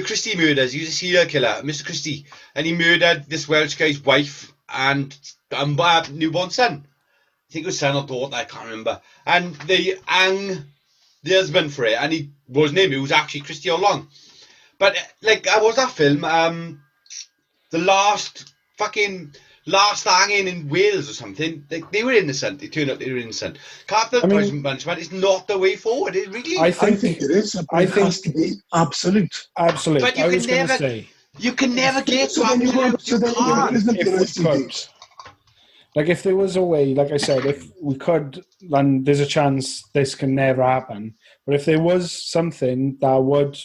Christie murders. He was a serial killer, Mr. Christie, and he murdered this Welsh guy's wife and newborn son. I think it was son or daughter, I can't remember. And they hung the husband for it, and he wasn't him. It was actually Christie all along. But I was that film, the last hanging in Wales or something. They were innocent. They turned out they were innocent. Capital punishment is not the way forward. It really. I think it is. I think it has to be absolute. Absolute. But you can never get to absolute. Like, if there was a way, like I said, if we could, then there's a chance this can never happen. But if there was something that would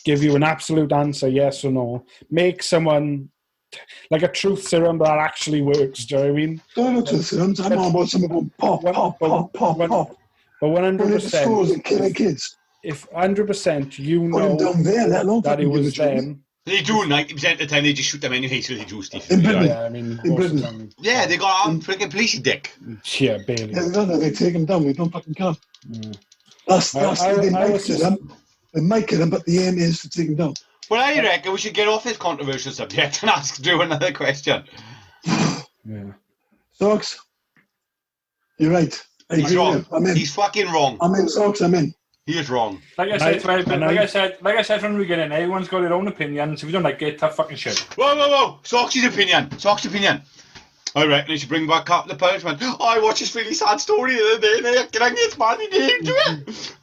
give you an absolute answer, yes or no, make someone like a truth serum that actually works. Do you know what I mean? Don't know truth serums. I'm on about something going pop. But 100%. And killing kids. If 100% you know that it was them. They do 90% of the time. They just shoot them anyway, so they do, Steve. In Britain. Yeah, I mean, in Britain. Yeah, they got armed freaking police dick. Yeah, barely. Yeah, they take them down. We don't fucking kill them. They might kill them, but the aim is to take them down. Well, I reckon we should get off this controversial subject and ask Drew another question. Yeah. Socks, you're right. He's wrong. I'm in. He's fucking wrong. I'm in, Socks. I'm in. He is wrong. Like I said from the beginning, everyone's got their own opinions. If you don't like it, tough fucking shit. Whoa. Sock's opinion. I reckon they should bring back Capital Punishment. Oh, I watched this really sad story the other day, and it's man, he didn't do it.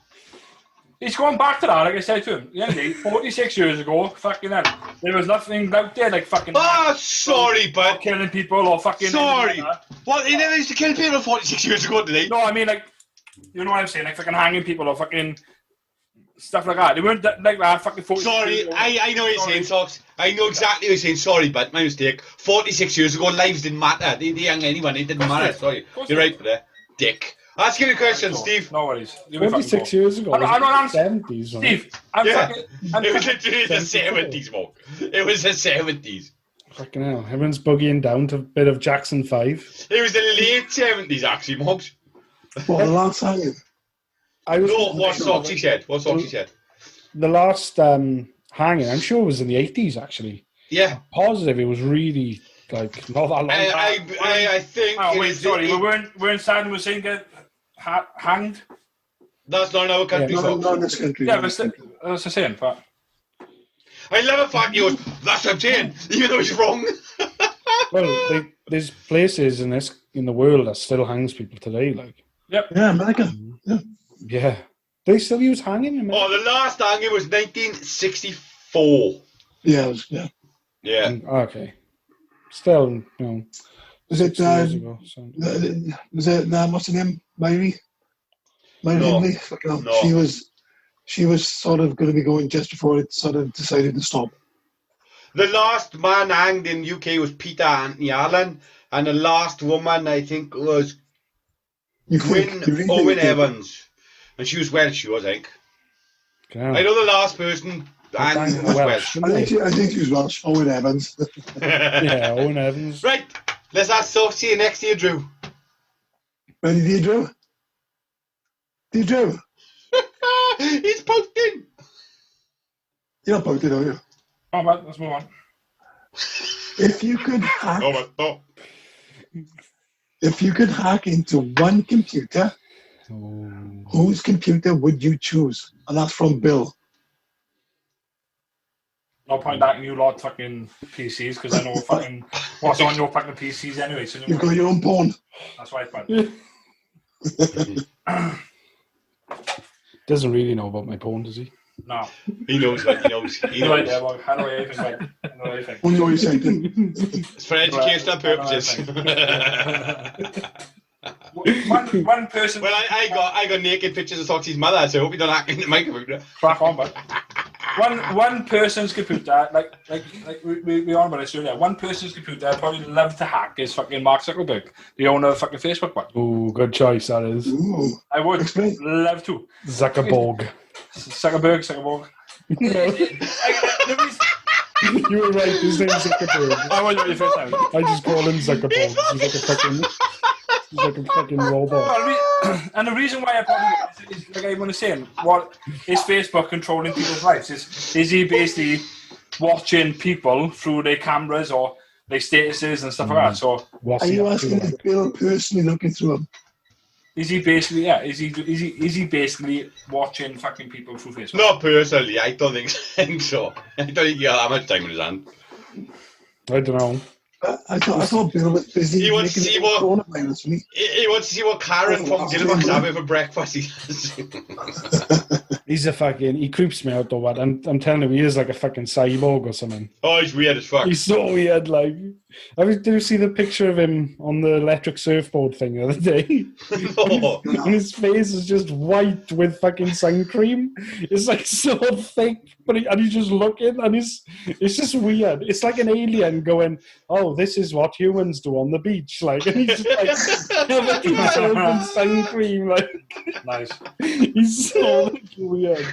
He's going back to that, like I said to him. The other day, 46 years ago, fucking hell, there was nothing out there like fucking. Oh, sorry, but killing people or fucking. sorry. Like Well, he never used to kill people 46 years ago, did he? no, I mean like, you know what I'm saying, like fucking hanging people or fucking stuff like that. They weren't like that. Fucking 46 Sorry, years ago. I know what you're saying, Socks. I know exactly what you're saying. Sorry, but my mistake. 46 years ago, lives didn't matter. They hung anyone. It didn't matter. Sorry, you're right for that. Dick. Ask you a question, Steve. No worries. 46 years ago. I'm not 70s. Steve, I'm Yeah. fucking. It was literally the 70s, Mark. It was the 70s. Fucking hell. Everyone's boogieing down to a bit of Jackson 5. It was the late 70s, actually, Mark. Well, the last time. No, what Soxy said. What Soxy said. The last hanging, I'm sure it was in the 80s, actually. Yeah. Positive it was really, like, not that long. I think. Oh it wait, is- sorry, it- we're Saddam Hussein get hanged. That's not in our country, Yeah, Socks. Not in this country. Yeah, not in but this country. that's the same. But I love the fact he goes, that's what I'm saying, even though he's wrong. Well, there's places in the world that still hangs people today, like. yep. Yeah, America. Yeah. They still use hanging in Oh, the last hanging was 1964. Yeah, it was, yeah. Yeah. Okay. Still, you know, Was it, 6 years ago. So. was it, what's her name? Myrie? Myrie No. Hindley? Fucking hell. No. She was sort of going to be going just before it sort of decided to stop. The last man hanged in UK was Peter Anthony Allen, and the last woman, I think, was You Gwyn think- Owen Evans. And she was Welsh, she was, I think. Okay. I know the last person hanged was Welsh. I think she was Welsh. Owen Evans. Yeah, Owen Evans. Right, let's ask Sophie next year, Drew. Ready, Deirdre? Deirdre? He's pouting. You're not pouting, are you? Oh, man, let's move on. If you could hack, No. if you could hack into one computer, whose computer would you choose? And that's from Bill. No point hacking you lot fucking PCs because I know fucking what's on your fucking PCs anyway. So You've got your own porn. that's right, man. Doesn't really know about my porn, does he? No. He knows, like, he knows. He No idea. knows. Well, how do I even like? No anything. Oh, no, you're saying. It's for educational purposes. One person. Well, I got naked pictures of Soxy's mother, so I hope you don't hack into my computer. Crack on, but one person's computer, like we on about this earlier. One person's computer I'd probably love to hack is fucking Mark Zuckerberg, the owner of fucking Facebook. One. Oh, good choice, that is. Ooh. I would Explain. love to. Zuckerberg. Zuckerberg. You were right, his name's Zuckerberg. I was ready first time. I just call him Zuckerberg. He's like a fucking robot. Well, and the reason why I probably is like I was saying, what is Facebook controlling people's lives? Is he basically watching people through their cameras or their statuses and stuff like that? So What's Are he you up to? asking if Bill personally looking through them? is he basically is he basically watching fucking people through Facebook? Not personally, I don't think so. I don't think he had that much time in his hand. I don't know. I thought Bill was busy He wants to making see it what- coronavirus, wasn't He wants to see what Karen from Gilmore's having for breakfast. He's a fucking. He creeps me out though. What I'm telling him, he is like a fucking cyborg or something. Oh, he's weird as fuck. He's so weird. Like, did you see the picture of him on the electric surfboard thing the other day? No. And his face is just white with fucking sun cream. It's like so thick, but he's just looking, and it's just weird. It's like an alien going, "Oh, this is what humans do on the beach." Like, and he's just like covered himself in sun cream. Like, Nice. he's so weird.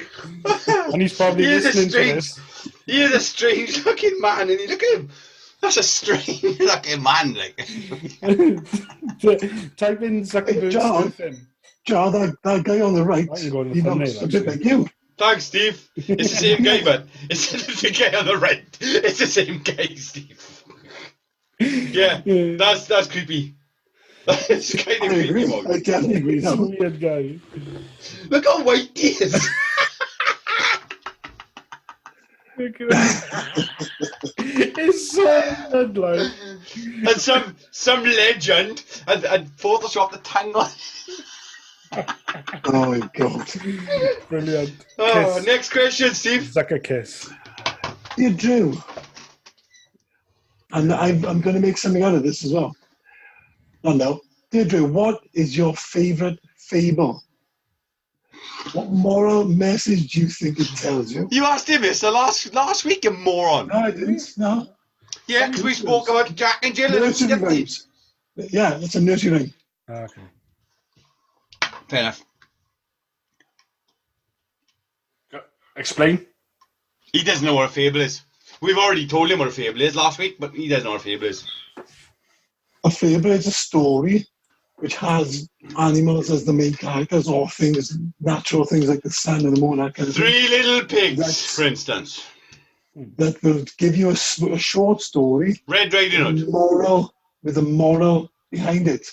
And he's probably He is a listening to strange, this. he is a strange looking man, and you look at him. That's a strange looking man, like. Type in Zuckerberg Hey, John. surfing. Jar, that guy on the right, I can go to the he thumbnail, looks a bit actually. like you. Thanks, Steve. It's the same guy, but it's the guy on the right. It's the same guy, Steve. Yeah, that's creepy. That's kind I of creepy, agree. Mog. I definitely agree. He's a No. weird guy. Look how white he is. It's so good, like. And some legend and Photoshop the tangle. Oh my God. Brilliant. Oh, Kiss. next question, Steve. Zucker kiss. Dear Drew, and I'm going to make something out of this as well. Oh no. Dear Drew, what is your favourite fable? What moral message do you think it tells you? You asked him this last week, you moron. No, I didn't. No. Yeah, because we spoke about Jack and Jill and Nursery Humpty Dumpty. rhymes. Yeah, that's a nursery rhyme. Okay. Fair enough. Explain. He doesn't know what a fable is. We've already told him what a fable is last week, but he doesn't know what a fable is. A fable is a story which has animals as the main characters or things, natural things like the sun and the moon, that kind of thing. Three Little Pigs, That's- for instance. That will give you a short story Red Riding Hood. with a moral behind it.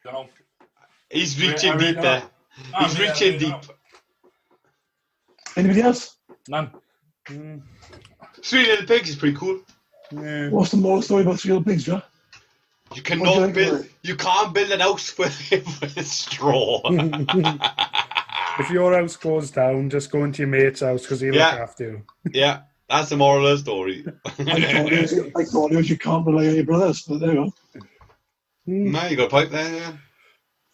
Don't know. He's I reaching really deep don't there. know. He's reaching deep. Anybody else? None. Three Little Pigs is pretty cool. Yeah. What's the moral story about Three Little Pigs, Joe? You What do you cannot think build. about it? You can't build an house with straw. If your house goes down, just go into your mate's house because he'll Yeah. look after you. Yeah, that's the moral of the story. I thought it was you can't rely on your brothers, but there you go. No, you got a pipe there. Yeah.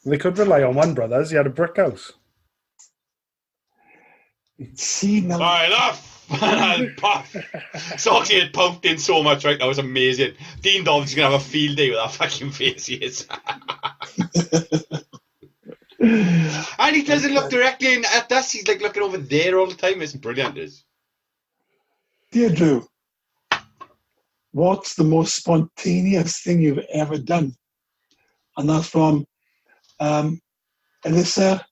They could rely on one brother's. He had a brick house. See now. Alright, enough. Salty had pumped in so much right now, it's amazing. Dean Dobbs is gonna have a field day with that fucking face he is. And he doesn't look directly at us, he's like looking over there all the time. It's brilliant, it is. Dear Drew, what's the most spontaneous thing you've ever done? And that's from Alyssa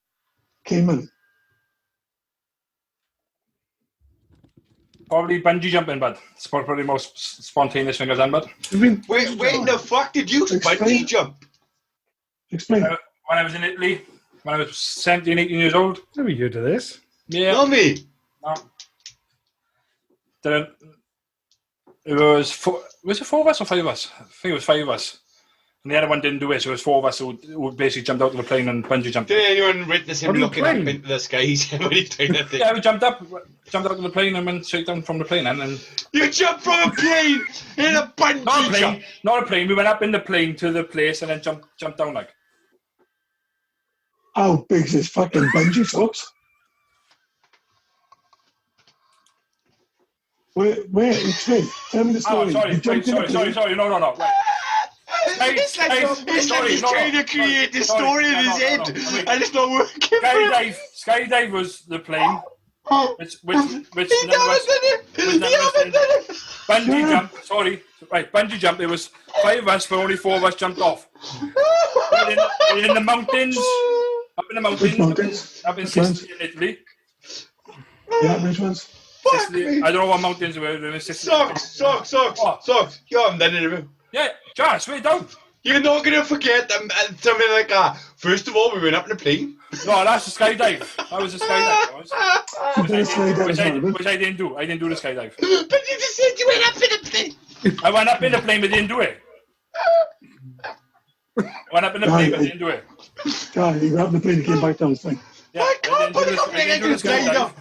Kamen. Probably bungee jumping, bud. It's probably the most spontaneous thing I've done, bud. When the fuck did you Explain. bungee jump? Explain. When I was in Italy, when I was 17, 18 years old. Never heard of this. Yeah. Not me. No. It was it 4 of us or 5 of us? I think it was 5 of us. And the other one didn't do it, so it was 4 of us who basically jumped out of the plane and bungee jumped. Did anyone witness him On the looking up plane? into the skies when he's doing that thing? Yeah, we jumped out of the plane and went straight down from the plane. And then You jumped from a plane in a bungee jump. Not a plane. We went up in the plane to the place and then jumped down like. How big's this fucking bungee, folks? Where, explain. Tell me the story. Oh, sorry, You jumped in a plane. sorry. No. Right. It's like he's trying to create this story in his head, and it's not working. Skydive was the plane, which He none of us. haven't done it. Bungee jump. Sorry, right. Bungee jump. There was 5 of us, but only 4 of us jumped off. We're in the mountains. Up in the mountains. Which mountains? Up in Which ones? Sicily, in Italy. Yeah, which ones? Sicily. I don't know what mountains we were in Sicily. Socks. You haven't done it. Yeah, John, swear down. You're not going to forget something like that. First of all, we went up in a plane. No, that's a skydive. That was a skydive. You did a skydive as well, Which I didn't do. I didn't do the skydive. But you just said you went up in a plane. I went up in the plane, but didn't do it. I went up in the plane, but didn't do it. God, you got up the plane and came back down. It's fine. Yeah, I can't put it up there. I do the skydive.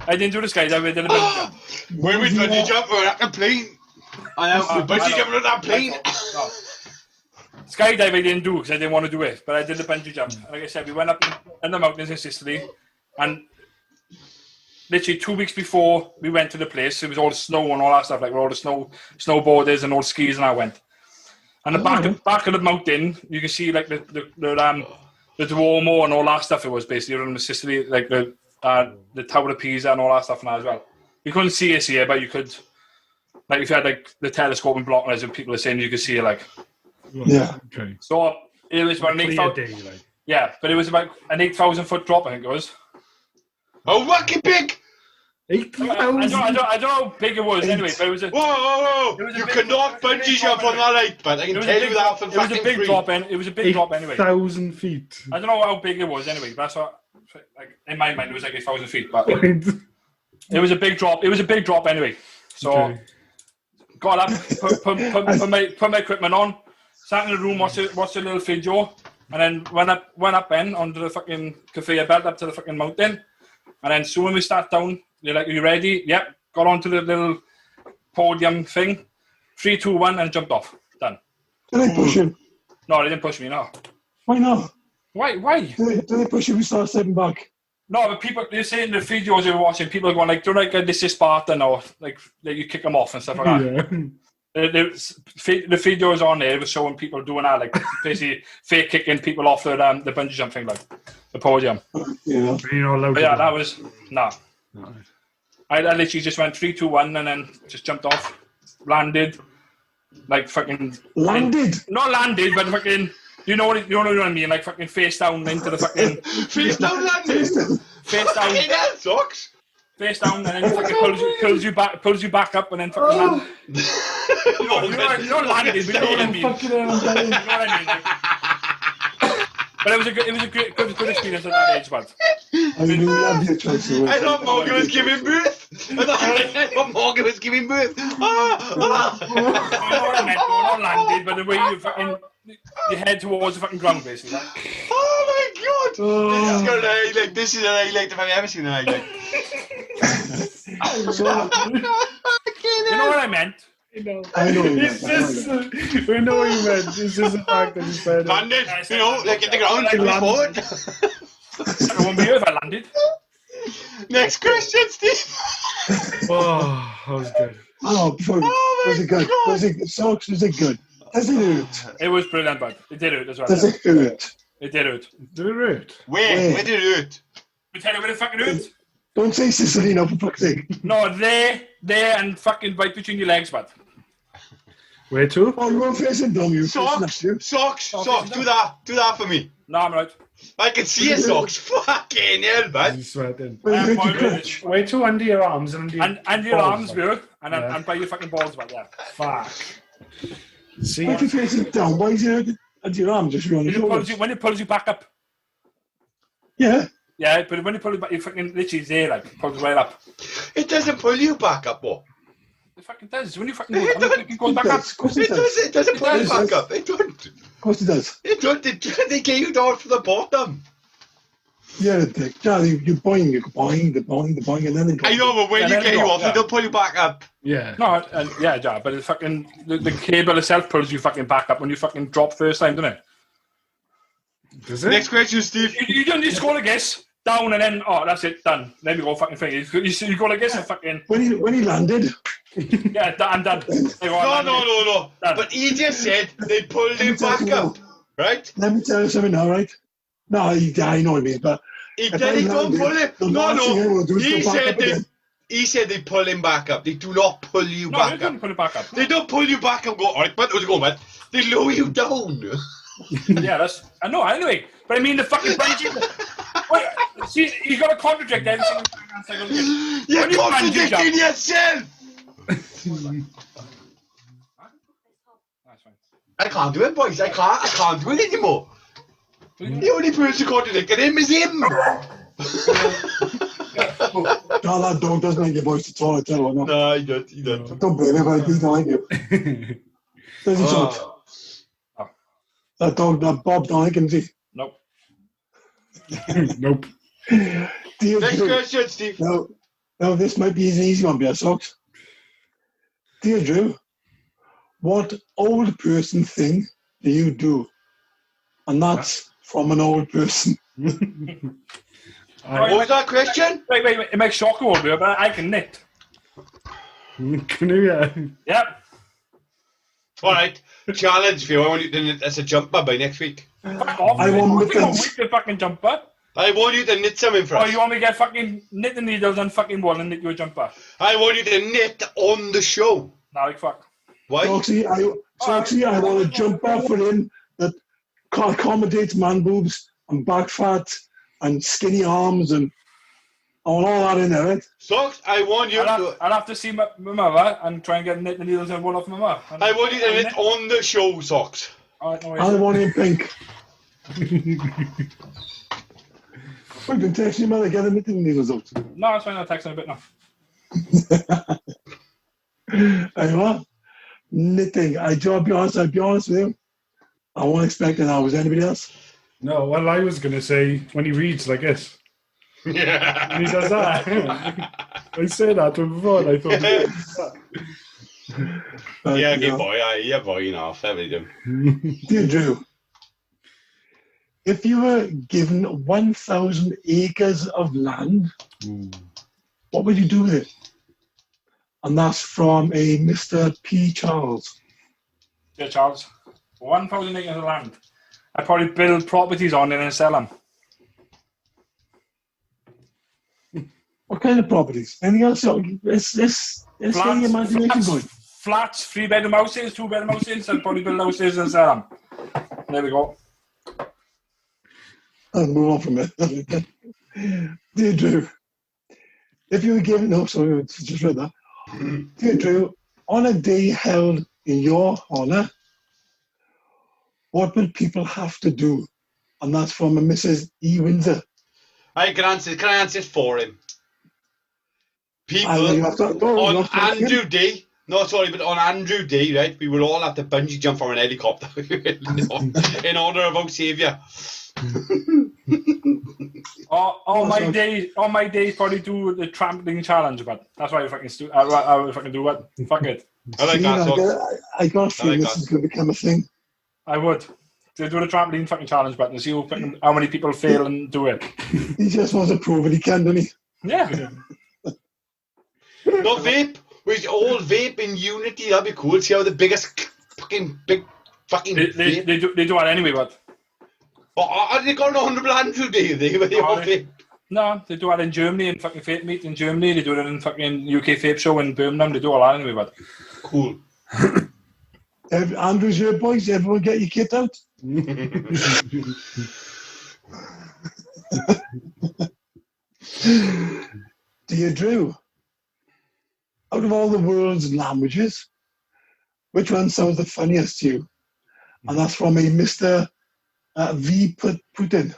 I didn't do the skydive. I did a bungee jump. When we bungee jump, we went up in a plane. I have bungee jumping on that plane. No. Skydive I didn't do because I didn't want to do it, but I did the bungee jump. Like I said, we went up in the mountains in Sicily, and literally 2 weeks before we went to the place, it was all the snow and all that stuff, like where all the snowboarders and all the skis and I went. And the back of the mountain, you can see like the Duomo and all that stuff. It was basically around Sicily, like the Tower of Pisa and all that stuff and that as well. You couldn't see it here, but you could, like if you had like the telescope and block, and people are saying you could see it like. Yeah. Okay. So it was about an 8,000. Yeah, but it was about an 8,000 foot drop, I think it was. Oh, wacky big! 8,000. I don't know how big it was anyway, but it was a. Whoa! It was a You big- cannot it was a big bungee jump drop on that height, but I can tell you that for It was a fucking big free. drop. It was a big drop anyway. 8,000 feet. I don't know how big it was anyway. But that's what. like in my mind, it was like 8,000 feet, but it was a big drop. It was a big drop anyway. So got up, put my equipment on, sat in the room, watched a little video, and then went up then onto the fucking conveyor belt up to the fucking mountain, and then soon we start down, you're like, "Are you ready?" Yep. Got onto the little podium thing, 3, 2, 1, and jumped off. Done. Did they push you? No, they didn't push me. No. Why not? Why? Did they push you? We start stepping back. No, but people, they're saying the videos they were watching, people are going like, "Don't like this is Spartan," or like you kick them off and stuff like that. Yeah. The videos on there were showing people doing that, like basically fake kicking people off the bungee jumping, like the podium. Yeah. But yeah, that was nah. I literally just went 3, 2, 1, and then just jumped off, landed, like fucking landed. Not landed, but fucking. You know what I mean? Like fucking face down into the fucking face down landing. Face down. That sucks. Face down, and then it fucking pulls you back up, and then fucking land. You know landed, but you know what I mean. You know what I mean? Like, but it was a good experience at that age, man. I thought Morgan was giving birth. I thought Morgan was giving birth. You know what I meant? Not landed, but the way you fucking. You head towards the fucking ground, basically. Oh my god! This is an highlight if I've ever seen an highlight. You know what I meant? I know. It's just, we know what you meant. It's just the fact that you said landed, like at the ground, like forward. I won't be here if I landed. Next question, Steve. Oh, that was good. Was it good? Was it good? Does it hurt? It was brilliant, bud. It did hurt as well. Does it hurt? It did hurt. Did it hurt? Where did it hurt? We tell you where it fucking hurt. Don't say Sicily now, for fuck's sake. No, there, and fucking right between your legs, bud. Where to? Oh, you weren't facing down, you Socks, do that for me. No, I'm right. I can see your socks. Fucking hell, man. He's sweating. Wait till under your arms and under your arms, bro, and by your fucking balls, bud. Yeah. Fuck. See, if you're facing down, why is it under your arm just running? When it pulls you back up. Yeah. Yeah, but when it pulls you back, you fucking literally there, like pulls right up. It doesn't pull you back up, what? It fucking does. When you fucking it goes back up. It doesn't pull you back up. It don't. Of course it does. It don't. They get you down from the bottom. Yeah, Charlie, you boing, and then I know, but when you get you off, they don't pull you back up. Yeah. No, yeah, but it's fucking the cable itself pulls you fucking back up when you fucking drop first time, doesn't it? Does it? Next question, Steve. You don't just go like this, down, and then that's it, done. Then you go fucking thing. You go like this and fucking. When he landed. Yeah, I'm done. No. Done. But he just said they pulled him back up, right? Let me tell you something now, right? No, I know what I mean, but he don't pull it. No. He said they pull him back up. They do not pull you back up. They don't pull it back up. They don't pull you back and go, all right, but how's it going, man? They lower you down. Yeah, I know. Anyway, but I mean the fucking bungee. Wait, see, you got to contradict every single thing. You're contradicting yourself. I can't do it, boys. I can't do it anymore. The only person contradicting him is him. No, that dog doesn't like your voice at all, I tell you. No, he don't. Don't blame him, but he don't like you. There's a shot. That dog, that Bob don't like him, see? Nope. Nope. Next question, Steve. No, this might be an easy one, Bear Socks. Dear Drew, what old person thing do you do? And that's from an old person. What was that question? Wait, it makes Shocker over here, but I can knit. Can you? Yep. Alright, challenge for you. I want you to knit as a jumper by next week. Fuck off. I want the fucking jumper. I want you to knit something for us. Oh, you want me to get fucking knit the needles and fucking wool and knit you a jumper? I want you to knit on the show. Nah, like fuck. Why? Soxy, I want a jumper for him that accommodates man boobs and back fat and skinny arms and I want all that in there, right? Socks, I want you I'll have to see my mother and try and get knit the needles and wool off my mother. I want you to knit on the show, Socks. I want it in pink. We've been texting your mother, get a meeting needles out. No, that's fine. I'll text in a bit now. There you are. Knitting. I'll be honest with you. I wasn't expecting that. Was anybody else? No, well, I was going to say when he reads like this. Yeah. And he does that. I said that to him before, and I thought. Yeah, good boy. Yeah, boy, you know, fair play to him. Dear Drew, if you were given 1,000 acres of land, what would you do with it? And that's from a Mr. P. Charles. Dear Charles, 1,000 acres of land. I'd probably build properties on it and sell them. What kind of properties? Anything else? Let's get your imagination going. Flats, 3-bedroom houses, 2-bedroom houses. I'd probably build houses and sell them. There we go. I'll move on from it. Dear Drew, if you were given... No, sorry, I just read that. Dear Drew, on a day held in your honour, what will people have to do? And that's from a Mrs. E. Windsor. I can answer it for him. People on Andrew Day, no, sorry, but on Andrew Day, right, we will all have to bungee jump from an helicopter in honour of our saviour. On my day, probably do the trampoline challenge, but that's why I fucking do it. Fuck it. I like that. I got a feeling this is going to become a thing. I would. To do the trampoline fucking challenge button and see how many people fail and do it. He just wants to prove it he can, doesn't he? Yeah. No vape. We all vape in unity. That'd be cool. See how the biggest fucking they do it anyway, but. Oh, they got an honourable Andrew Day, they all vape. No, they do it in Germany, in fucking Vape Meet in Germany. They do it in fucking UK Vape Show in Birmingham. They do all that anyway, but. Cool. Andrew's here, boys. Everyone get your kit out. Dear Drew, out of all the world's languages, which one sounds the funniest to you? And that's from a Mr. V. Putin.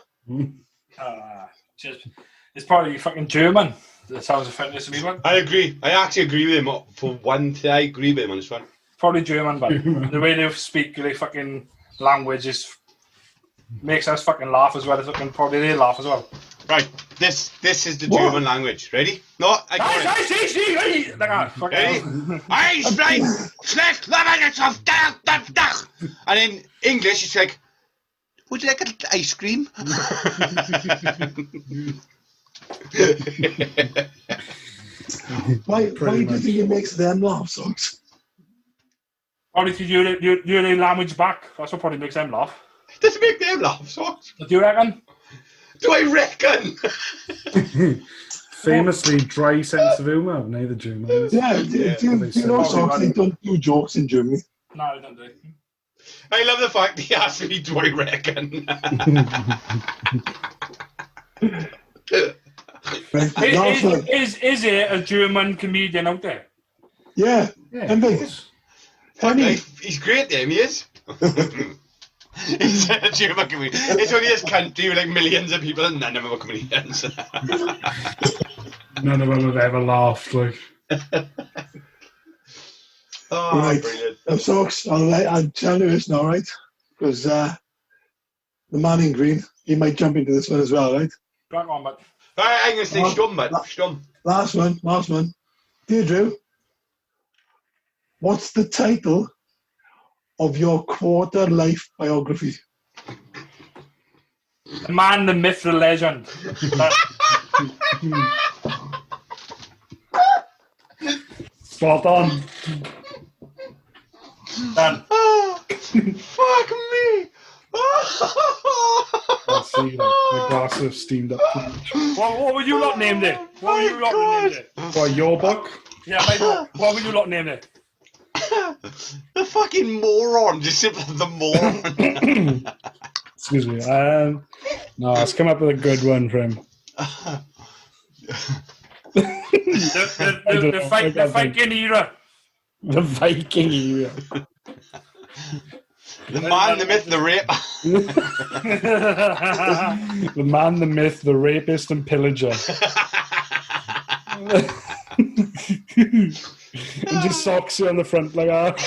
It's probably fucking German. That sounds the funniest to me, one. I agree. I actually agree with him. For one thing, I agree with him on this one. Probably German, but the way they speak the fucking language makes us fucking laugh as well as fucking probably they laugh as well. Right, this is the German language. Ready? No, I got it. Ready? I speak schlecht and in English it's like, would you like an ice cream? Why do you think it makes them laugh, Socks? Probably because you the language back. That's what probably makes them laugh. Does it make them laugh, Socks? Do you reckon? Do I reckon? Famously dry sense of humour, haven't they, the Germans? Yeah, do you know, Socks, they don't do jokes in Germany. No, they don't do. I love the fact he asked me, do I reckon? Is it a German comedian out there? Yeah. And funny. He's great, there he is. He's a German comedian. It's only this country with like millions of people and none of them are comedians. None of them have ever laughed, like. Oh, right. Brilliant. Socks, I'll tell you this now, right? Because the man in green, he might jump into this one as well, right? Crack on, but. I'm going to say Stum, but Stum. Last one. Dear Drew, what's the title of your quarter life biography? The man, the myth, the legend. Spot on. Done. Oh, fuck me. I see, like, my glass have steamed up too much. What would you lot named it? What would you lot named it? What, your book? Yeah, my book. What would you lot name it? The fucking moron. Just simply the moron. Excuse me. No, let's come up with a good one for him. The Viking era. The Viking era. The man, the myth, the rape. The man, the myth, the rapist and pillager. And just socks you on the front like that.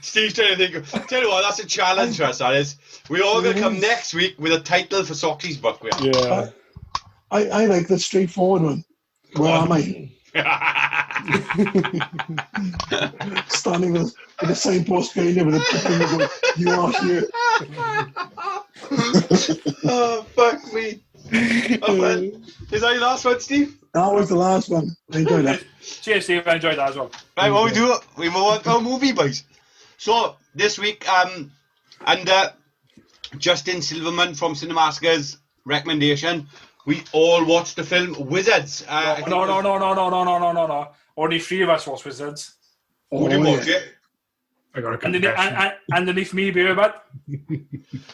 Steve's trying to think. Tell you what, that's a challenge for us, that is. We're all going to come next week with a title for Soxy's book. Yeah. I like the straightforward one. Where am I? Standing with a signpost behind you with a picture going, you are here. Oh, fuck me. Oh, well. Is that your last one, Steve? That was the last one. I enjoyed that. Cheers, Steve. I enjoyed that as well. Right, what we do, we move on to our movie, boys. So, this week, under Justin Silverman from Cinemasca's recommendation, we all watched the film Wizards. No. Only 3 of us watched Wizards. Who did watch it? I got a confession. Underneath me, beer, but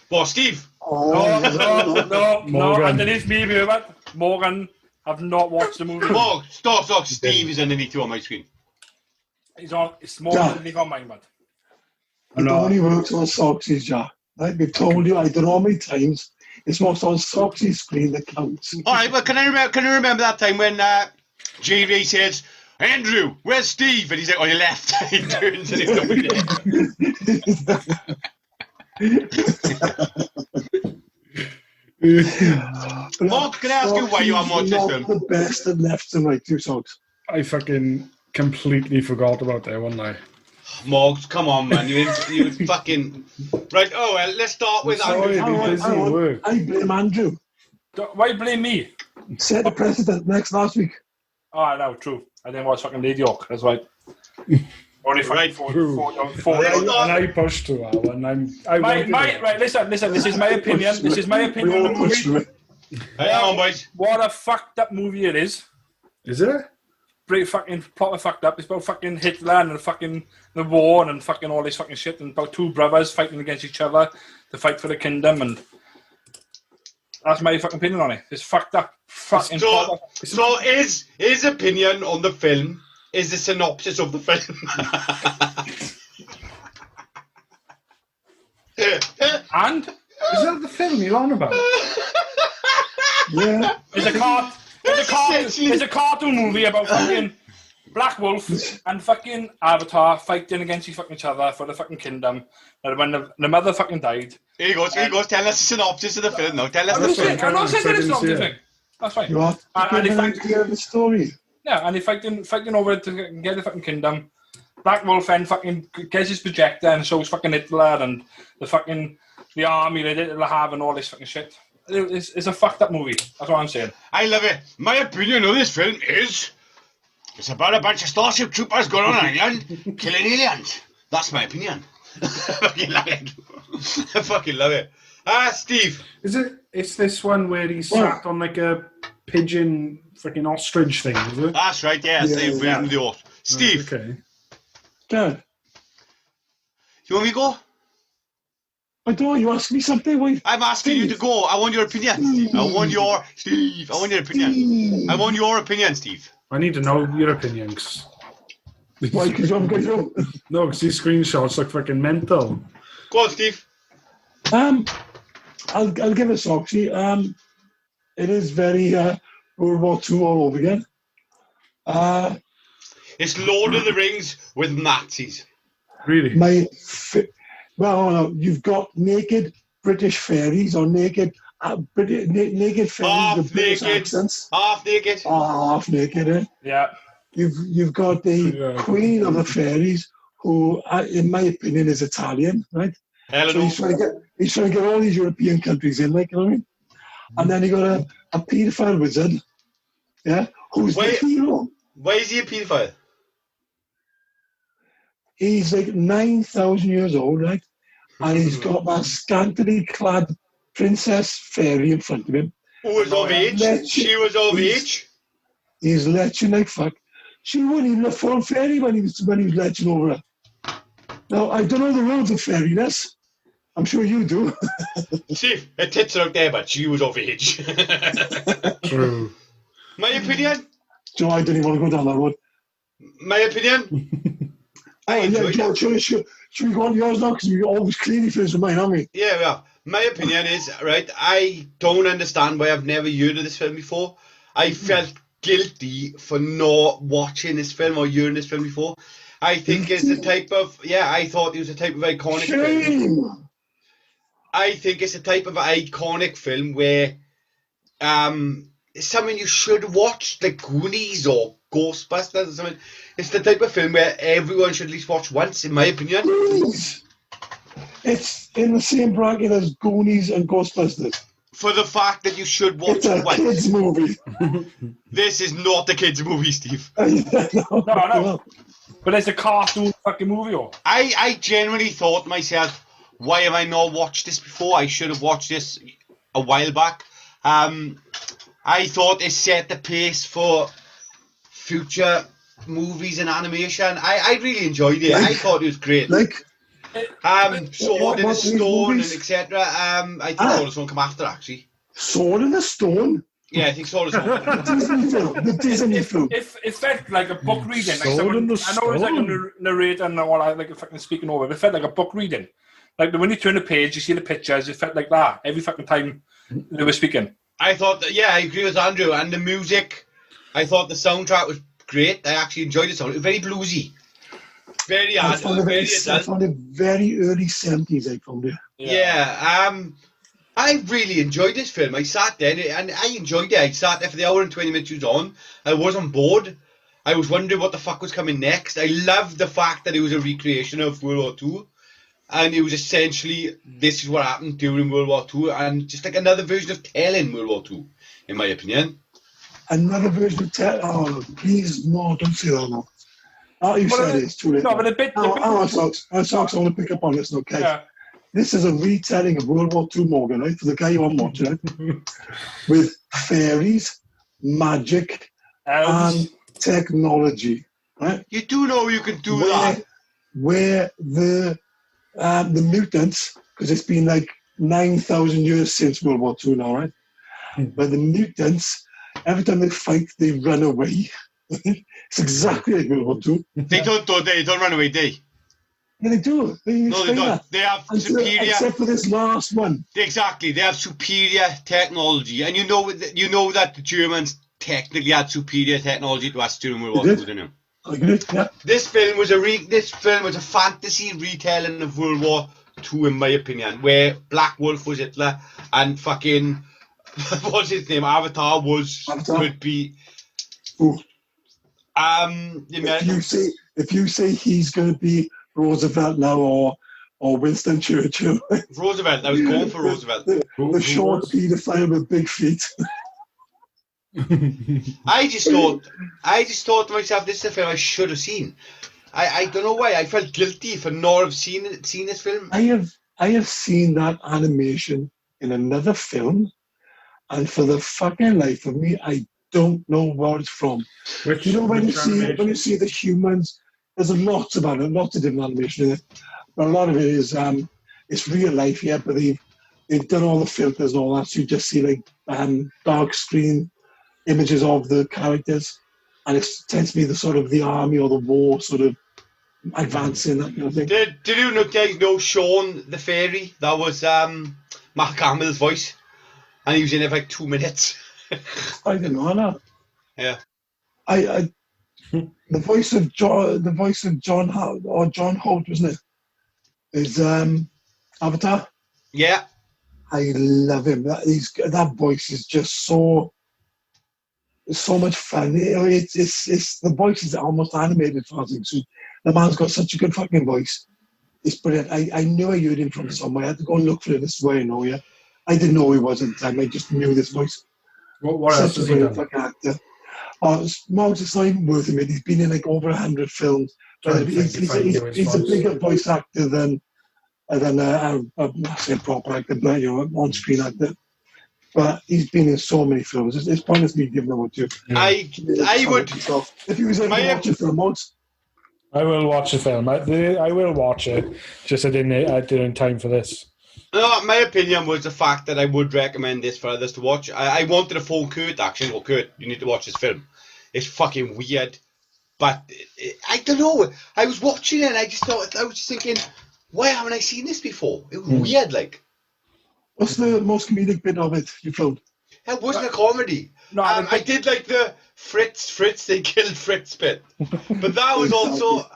What, Steve? no. Underneath me, beer, but Morgan have not watched the movie. Oh, stop. Steve is underneath you on my screen. It's Morgan underneath on mine, but. It only works on Soxy's jar. Right? We've told you, I don't know how many times, it's most on Soxy's screen that counts. Alright, but can you remember that time when JayRay says, Andrew, where's Steve? And he's like, on your left. He turns and he's going Mark, can I ask you why you haven't watched this film? The best and left and right, 2 songs. I fucking completely forgot about that one night. Morgs, come on, man. You fucking... Right, oh, well, let's start with Andrew. I blame Andrew. Why blame me? Set the precedent last week. Oh, no, true. I didn't watch fucking Lady Hawk, that's right. Only fucking four. And I pushed to that one. Right, listen, this is my opinion. This is my opinion on the movie. Hey, on, boys. What a fucked up movie it is. Is it? Pretty fucking proper fucked up. It's about fucking Hitler and fucking the war and fucking all this fucking shit and about 2 brothers fighting against each other to fight for the kingdom, and that's my fucking opinion on it. It's fucked up. Fucking proper. So his opinion on the film is the synopsis of the film. And is that the film you're on about? Yeah. It's a cartoon movie about fucking Black Wolf and fucking Avatar fighting against each other for the fucking kingdom. And when the mother fucking died. Here he goes. Tell us the synopsis of the film now. Tell us I'm the film. not saying it's not the thing. That's fine. You are And they fight the story. Yeah, and they fighting over to get the fucking kingdom. Black Wolf then fucking gets his projector and shows fucking Hitler and the army they have and all this fucking shit. It's a fucked up movie. That's what I'm saying. I love it. My opinion of this film is it's about a bunch of Starship Troopers going on an island killing aliens. That's my opinion. I fucking love it. I fucking love it. Steve. It's this one where he sat on like a pigeon freaking ostrich thing, is it? That's right, yeah. Steve, yeah. the horse. Steve. Okay. Good. You want me to go? I don't know, you asked me something. Wait. I'm asking you to go. I want your opinion. I want your opinion. I want your opinion, Steve. I need to know your opinion. Why? Because you haven't got your own. No, because these screenshots look fucking mental. Go on, Steve. I'll give it a Soxy. It is very World War II all over again. It's Lord of the Rings with Nazis. Really? You've got naked British fairies or naked naked fairies with British accents. Half naked. Half naked, eh? Yeah. You've got the queen of the fairies, who, in my opinion, is Italian, right? Hello. So he's trying to get all these European countries in, like, you know what I mean? And then you got a paedophile wizard, yeah, who's the hero. Why is he a paedophile? He's like 9,000 years old, right? And he's got that scantily clad princess fairy in front of him. Who was of age? She was of age. He's leching like fuck. She wasn't even a full fairy when he was leching over her. Now, I don't know the rules of fairiness. I'm sure you do. See, her tits are out there, but she was of age. True. My opinion? Joe, I didn't even want to go down that road. My opinion? I enjoyed it. Should we go on yours now? Because we always clearly finished with mine, haven't we? Yeah, well, my opinion is, right, I don't understand why I've never heard of this film before. I felt guilty for not watching this film or hearing this film before. I think it's the type of, I thought it was a type of iconic film. I think it's a type of iconic film where it's something you should watch, like Goonies or Ghostbusters or something. It's the type of film where everyone should at least watch once, in my opinion. Goonies! It's in the same bracket as Goonies and Ghostbusters. For the fact that you should watch it's a once. kids' movie. This is not a kids' movie, Steve. No. But it's a cartoon fucking movie, or? I genuinely thought to myself, why have I not watched this before? I should have watched this a while back. I thought it set the pace for future movies and animation. I really enjoyed it. I thought it was great. Sword in the Stone and etc. I think Sword in the Stone come after, actually. Sword in the Stone? Yeah, I think Sword in the Stone. The Disney film. It felt like a book reading. Like Sword in the I know it's like a narrator and all, like fucking speaking over. It felt like a book reading. Like when you turn the page, you see the pictures. It felt like that every fucking time they were speaking. I thought that, I agree with Andrew. And the music, I thought the soundtrack was great. I actually enjoyed the sound. It was very bluesy. Very I hard. found it very early 70s, I found it. Yeah. I really enjoyed this film. I sat there and I enjoyed it. I sat there for the hour and 20 minutes it was on. I wasn't bored. I was wondering what the fuck was coming next. I loved the fact that it was a recreation of World War II. And it was essentially, this is what happened during World War II, and just like another version of telling World War II, in my opinion. Another version of telling? Oh, please, no, don't say that now. Oh, you said it's too late. No, but Socks, I want to pick up on this, okay? Yeah. This is a retelling of World War II, Morgan, right? For the guy who I'm watching it. With fairies, magic, and technology, right? You do know you can do that. Where the mutants, because it's been like 9,000 years since World War II now, right? But the mutants, every time they fight, they run away. It's exactly like World War II. They don't run away, do they? Yeah, they do. They don't. That. They have superior... Except for this last one. Exactly. They have superior technology. And you know that the Germans technically had superior technology to us during World War II, didn't you? I agree, yeah. This film was a fantasy retelling of World War II, in my opinion, where Black Wolf was Hitler and fucking what's his name? Avatar could be. Ooh. If you say he's going to be Roosevelt now or Winston Churchill. Roosevelt. I was going for Roosevelt. The short paedophile with big feet. I just thought to myself, this is a film I should have seen. I don't know why. I felt guilty for not have seen this film. I have seen that animation in another film, and for the fucking life of me, I don't know where it's from. When you see the humans, there's lots about it, lots of different animation in it. But a lot of it is it's real life, yeah. But they've done all the filters and all that, so you just see like dark screen images of the characters, and it tends to be the sort of the army or the war sort of advancing, that kind of thing. Did you guys know Sean the Fairy? That was Mark Hamill's voice, and he was in it for like 2 minutes. I didn't know that. Yeah. The voice of John Holt, wasn't it? Is Avatar? Yeah. I love him. That voice is just so much fun. It's the voice is almost animated for us. So the man's got such a good fucking voice. It's brilliant. I knew I heard him from somewhere. I had to go and look for it. This is where I know, yeah. I didn't know he was at the time. I just knew this voice. What else has he done? Actor. It's not even worth it. He's been in like over 100 films. He's a bigger voice actor than a proper actor, but on-screen actor. But he's been in so many films. It's pointless me giving him to. I would. If he was ever watch a film once. I will watch the film. I will watch it. Just I didn't time for this. No, my opinion was the fact that I would recommend this for others to watch. I wanted to phone Kurt, actually. Well, Kurt, you need to watch this film. It's fucking weird, But I don't know. I was watching it and I was just thinking, why haven't I seen this before? It was weird, like. What's the most comedic bit of it you filmed? It wasn't a comedy. No, I did like the Fritz, they killed Fritz bit. But that was also...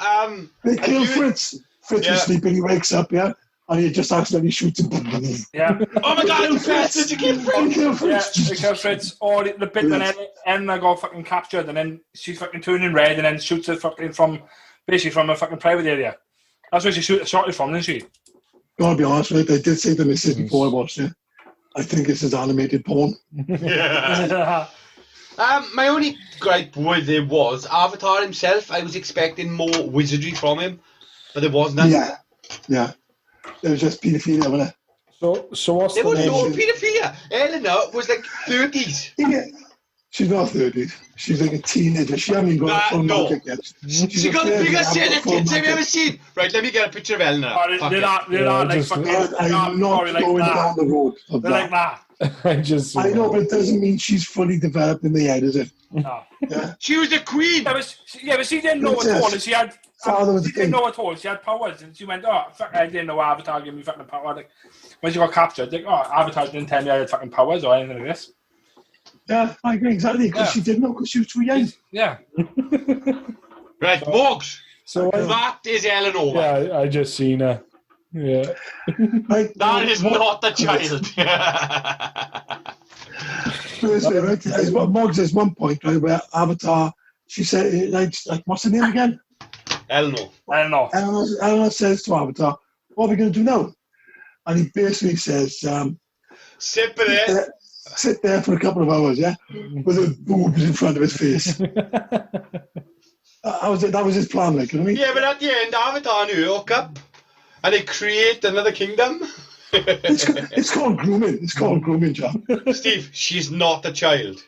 They kill Fritz. Fritz was sleeping, he wakes up, yeah? And he just accidentally shoots him. Yeah. Oh my God, Fritz! Did you kill Fritz? Yeah, they kill Fritz. Or the bit when Emma got fucking captured and then she's fucking turning red and then shoots it fucking from a fucking private area. That's where she shot it from, didn't she? Gotta be honest with you, I did say to Mrs. before I watched it, I think this is animated porn. Yeah. My only gripe with it was Avatar himself. I was expecting more wizardry from him, but there was none. Yeah. It was just paedophilia, wasn't it? So what's There the was name? no paedophilia. Eleanor was like 30s. Yeah. She's not 30s. She's like a teenager. She hasn't even got full magic yet. She got the biggest set of tits I've ever seen. Right, let me get a picture of Eleanor. They're not like fucking... I'm not going down the road of They're like that. I know, but it doesn't mean she's fully developed in the head, is it? No. Yeah. She was the queen. But she didn't know at all. And she had... Father was She didn't know at all. She had powers. And she went, oh, fuck, I didn't know Avatar gave me fucking power. Like, when she got captured, like, oh, Avatar didn't tell me I had fucking powers or anything like this. Yeah, I agree, exactly. Because she didn't know, because she was too young. Yeah. Right, Morgs. So that is Eleanor. Yeah, I just seen her. Yeah. That is not the child. Firstly, right, Moggs, there's one point, right, where Avatar, she said, like, what's her name again? Eleanor. Eleanor says to Avatar, what are we going to do now? And he basically says, sit there for a couple of hours, yeah, with a boobs in front of his face. That was his plan, like, you know what I mean? Yeah, but at the end, Avatar knew hook up and they create another kingdom. It's called grooming. It's called grooming, John. Steve, she's not a child.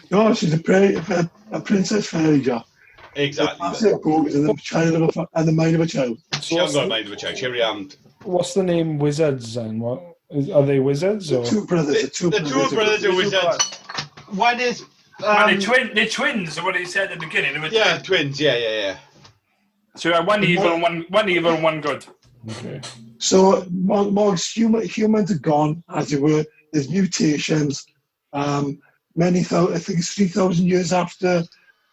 No, she's a princess fairy, John. Exactly. Massive boobs and the mind of a child. She hasn't got a mind of a child. She really hasn't. What's the name Wizards and what? Are they wizards or? The two brothers are wizards. One is... they're twins, what he said at the beginning. They were twins. Yeah. So one evil and one good. Okay. So Moggs, humans are gone, as it were. There's mutations. I think it's 3,000 years after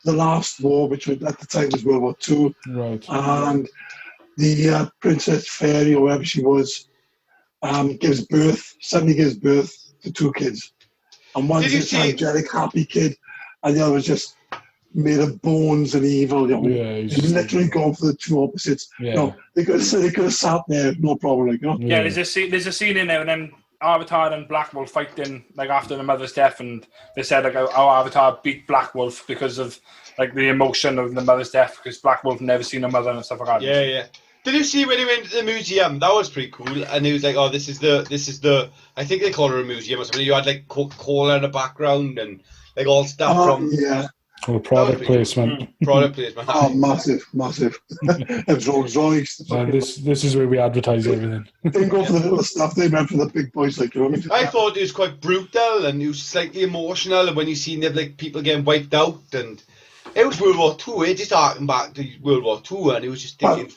the last war, which at the time was World War II. Right. And the Princess Fairy, or whatever she was, suddenly gives birth to two kids. And one's this angelic, happy kid, and the other was just made of bones and evil. You know? Yeah, he's literally gone for the two opposites. Yeah. You know, they could have sat there, no problem. Like, you know? Yeah, there's a scene in there, and then Avatar and Black Wolf fighting like after the mother's death, and they said like our Avatar beat Black Wolf because of like the emotion of the mother's death, because Black Wolf never seen a mother and stuff like that. Yeah. Did you see when he went to the museum? That was pretty cool. And he was like, "Oh, this is the. I think they call it a museum or something." You had like Coca-Cola in the background and like all stuff from. Yeah. Or product placement. Product placement. Oh, massive. It was Rolls Royce. This is where we advertise everything. They didn't go for the little stuff. They went for the big boys, like, you know what I mean? I thought it was quite brutal and it was slightly emotional. And when you seen like people getting wiped out, and it was World War II. It just harkened back to World War II, and it was just thinking,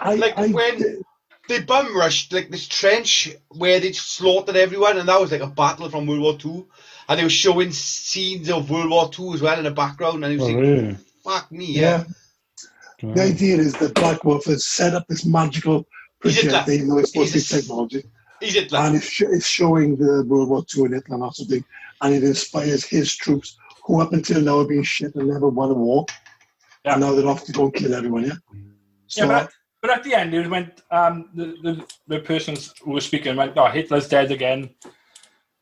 when they bum rushed like this trench where they slaughtered everyone, and that was like a battle from World War II. And they were showing scenes of World War II as well in the background, and it was really? Fuck me, yeah. The idea is that Black Wolf has set up this magical project, even though it's supposed to be technology. And it's showing the World War II in Hitler and that sort of thing, and it inspires his troops, who up until now have been shit and never won a war. Yeah. And now they're off to go and kill everyone, yeah? So, but at the end, it went, the person who was speaking went, oh, Hitler's dead again.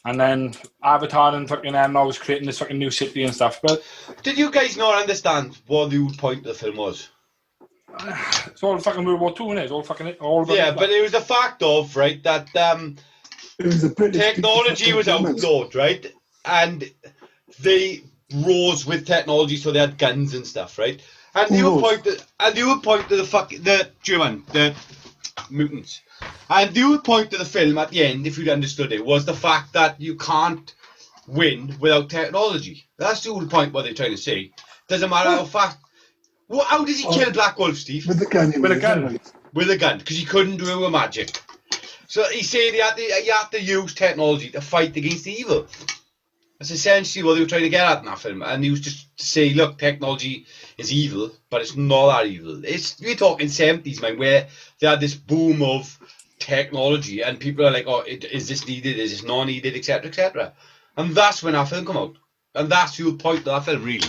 And then Avatar and fucking Emma was creating this fucking new city and stuff. But did you guys not understand what the point of the film was? It's all fucking World War II, isn't it? It's all fucking but it was the fact of that it was technology was outlawed, right? And they rose with technology, so they had guns and stuff, right? And they would point to the mutants. And the whole point of the film at the end, if you'd understood it, was the fact that you can't win without technology. That's the whole point what they're trying to say. Doesn't matter how fast. Well, how did he kill Black Wolf, Steve? With the gun. With a gun. Right. With a gun, because he couldn't do it with magic. So he said he had to use technology to fight against evil. That's essentially what they were trying to get at in that film. And he was just to say, look, technology is evil, but it's not that evil. We're talking 70s, man, where they had this boom of technology, and people are like, oh, is this needed? Is this not needed? Etc. etc. And that's when our film come out. And that's the point of that film, really.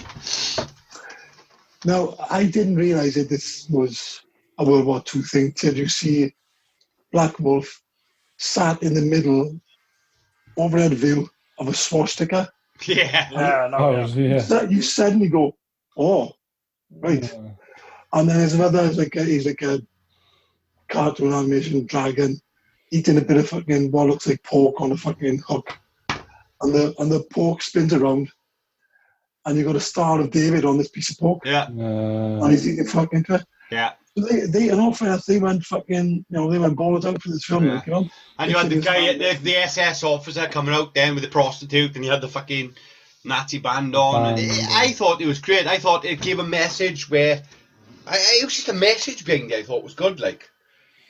Now, I didn't realise that this was a World War II thing till you see Black Wolf sat in the middle, overhead view of a swastika. Yeah. Yeah, no, Oh, yeah. So you suddenly go, oh, right. And then there's another, he's like a cartoon animation dragon eating a bit of fucking what looks like pork on a fucking hook. And the pork spins around. And you got a Star of David on this piece of pork. Yeah. And he's eating fucking it. Yeah. They in all fairness, they went fucking, they went balls out for this film, Yeah. And you had the guy, the SS officer coming out then with the prostitute, and you had the fucking Nazi band on. And I thought it was great. I thought it gave a message where, it was just a message being there I thought was good, like.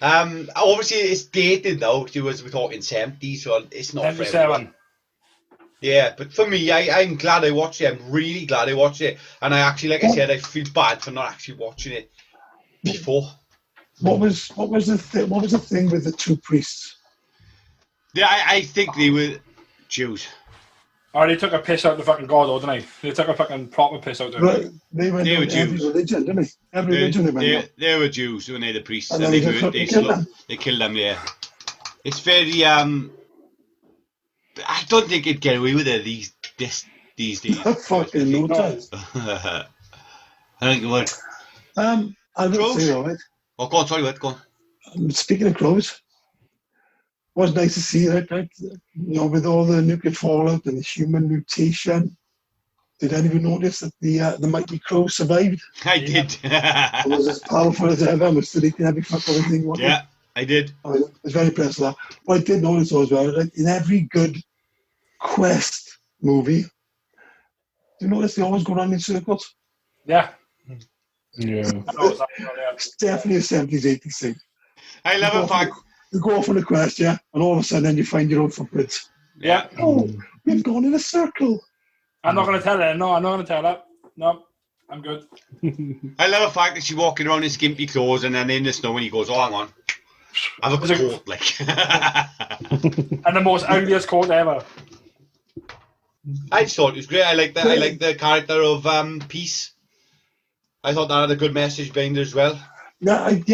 Obviously it's dated though, we're talking 70s, so it's not for everyone. Yeah, but for me, I'm glad I watched it. I'm really glad I watched it. And I actually, like I said, I feel bad for not actually watching it before. What was the thing with the two priests? Yeah, I think they were Jews. Oh, they took a piss out of the fucking god, though, didn't they? They took a fucking proper piss out of it. Right. They were Jews. Every religion, didn't they? Every religion they went they were Jews, weren't they, the priests? And And they they killed them, yeah. It's very, I don't think it'd get away with it these days. Fucking no chance. I think it would. I would say, all right. Oh, go on, sorry, what? Go on. Speaking of crows, it was nice to see that, right? With all the nuclear fallout and the human mutation. Did anyone notice that the mighty crow survived? I did. It was as powerful as ever. Was still eating every fucking thing. Yeah, I did. I was very impressed with that. What I did notice as well, like, in every good quest movie, do you notice they always go around in circles? Yeah. Yeah. It's definitely a 70s, 80s thing. I love the fact. You go off on a quest, yeah, and all of a sudden then you find your own footprints. Yeah. Oh, we've gone in a circle. I'm not going to tell her. No, I'm not going to tell her. No, I'm good. I love the fact that she's walking around in skimpy clothes and then in the snow and he goes, oh, hang on. Have a coat, like. And the most ugliest coat ever. I just thought it was great. I like the character of Peace. I thought that had a good message behind it as well. Yeah, I like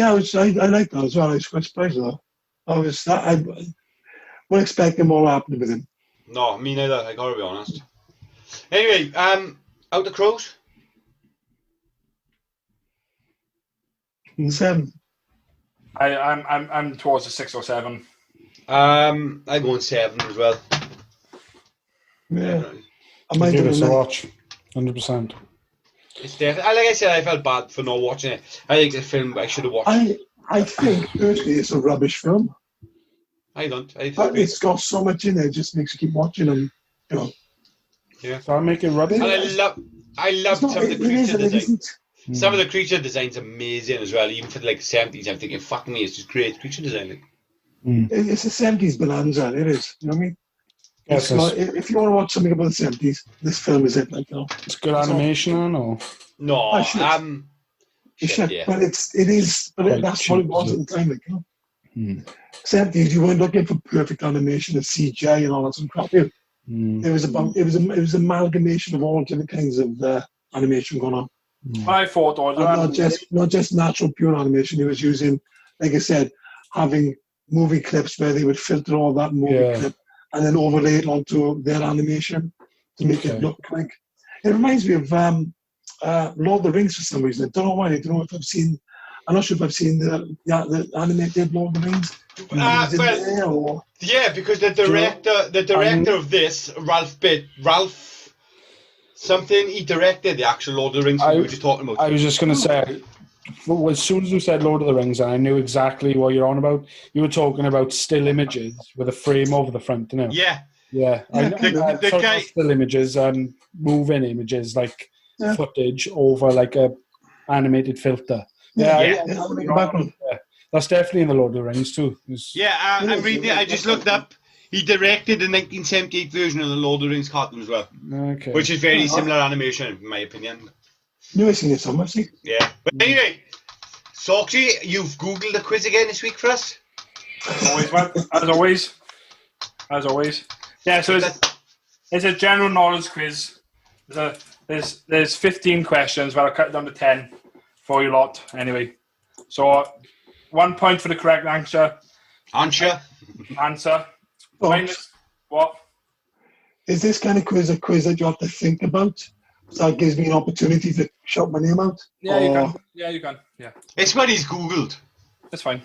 that as well. I was quite surprised with that. I wasn't expecting more happening with him. No, me neither. I gotta be honest. Anyway, out the crows. 7. I'm towards the 6 or 7. I'm going 7 as well. Yeah, I Give might us a have watch, 100%. It's definitely. Like I said, I felt bad for not watching it. I think the film I should have watched. I think personally it's a rubbish film. I don't. But it's got so much in there, it just makes you keep watching them. Yeah. So I make it rubbish. And I love some of the creature design. Some of the creature design's amazing as well, even for like the 70s. I'm thinking, fuck me, it's just great creature design. Like. It's a 70s bonanza, it is. You know what I mean? Yes, if you want to watch something about the 70s, this film is it. It's good animation, or no, yeah. But that's what it was at the time, like, 70s, you weren't looking for perfect animation and CGI and all that sort of crap. It was amalgamation of all different kinds of animation going on. I thought, not just natural pure animation. He was using, like I said, having movie clips where they would filter all that movie clip and then overlay it onto their animation to make it look like. It reminds me of Lord of the Rings for some reason. I don't know why. I don't know if I've seen. I'm not sure if I've seen the animated Lord of the Rings. Yeah, because the director of this, Ralph something, he directed the actual Lord of the Rings we were just talking about. I was just going to say, as soon as you said Lord of the Rings, and I knew exactly what you're on about, you were talking about still images with a frame over the front, didn't you? Yeah. Yeah. The guy, still images and moving images, like footage over like a animated filter. Yeah. Background. That's definitely in the Lord of the Rings too. Yeah, I'm reading it. I just looked up. He directed the 1978 version of the Lord of the Rings cartoon as well, Okay. which is very similar animation, in my opinion. You have seen it somewhere, see? Yeah. But anyway, Soxy, you've Googled the quiz again this week for us? Always, man. As always. Yeah, so it's a general knowledge quiz. There's 15 questions, but I'll cut it down to 10 for you lot anyway. So 1 point for the correct answer. Answer. Minus what? Is this kind of quiz a quiz that you have to think about? So that gives me an opportunity to shout my name out? Yeah, you can. Yeah, you can. Yeah. It's what he's Googled. That's fine.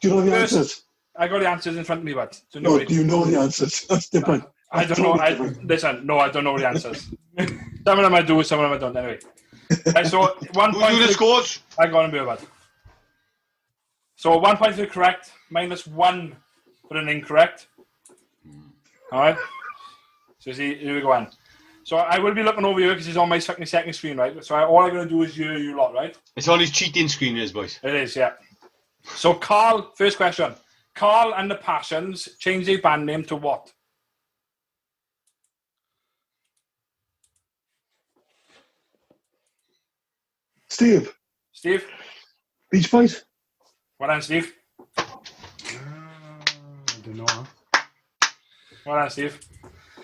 Do you know the answers? I got the answers in front of me, but do No, do you know the answers? That's different. I don't know. I don't know the answers. Some of them I do, some of them I don't. Anyway, so 1 point. Who do the scores? I got him bad. So 1 point for the correct, -1 for an incorrect. All right. So see, here we go on. So I will be looking over here because he's on my second screen, right? So all I'm going to do is you lot, right? It's on his cheating screen, his boys. It is, yeah. So Carl, first question. Carl and the Passions changed their band name to what? Steve, Beach Boys. Well done, Steve. I don't know. Well done, Steve.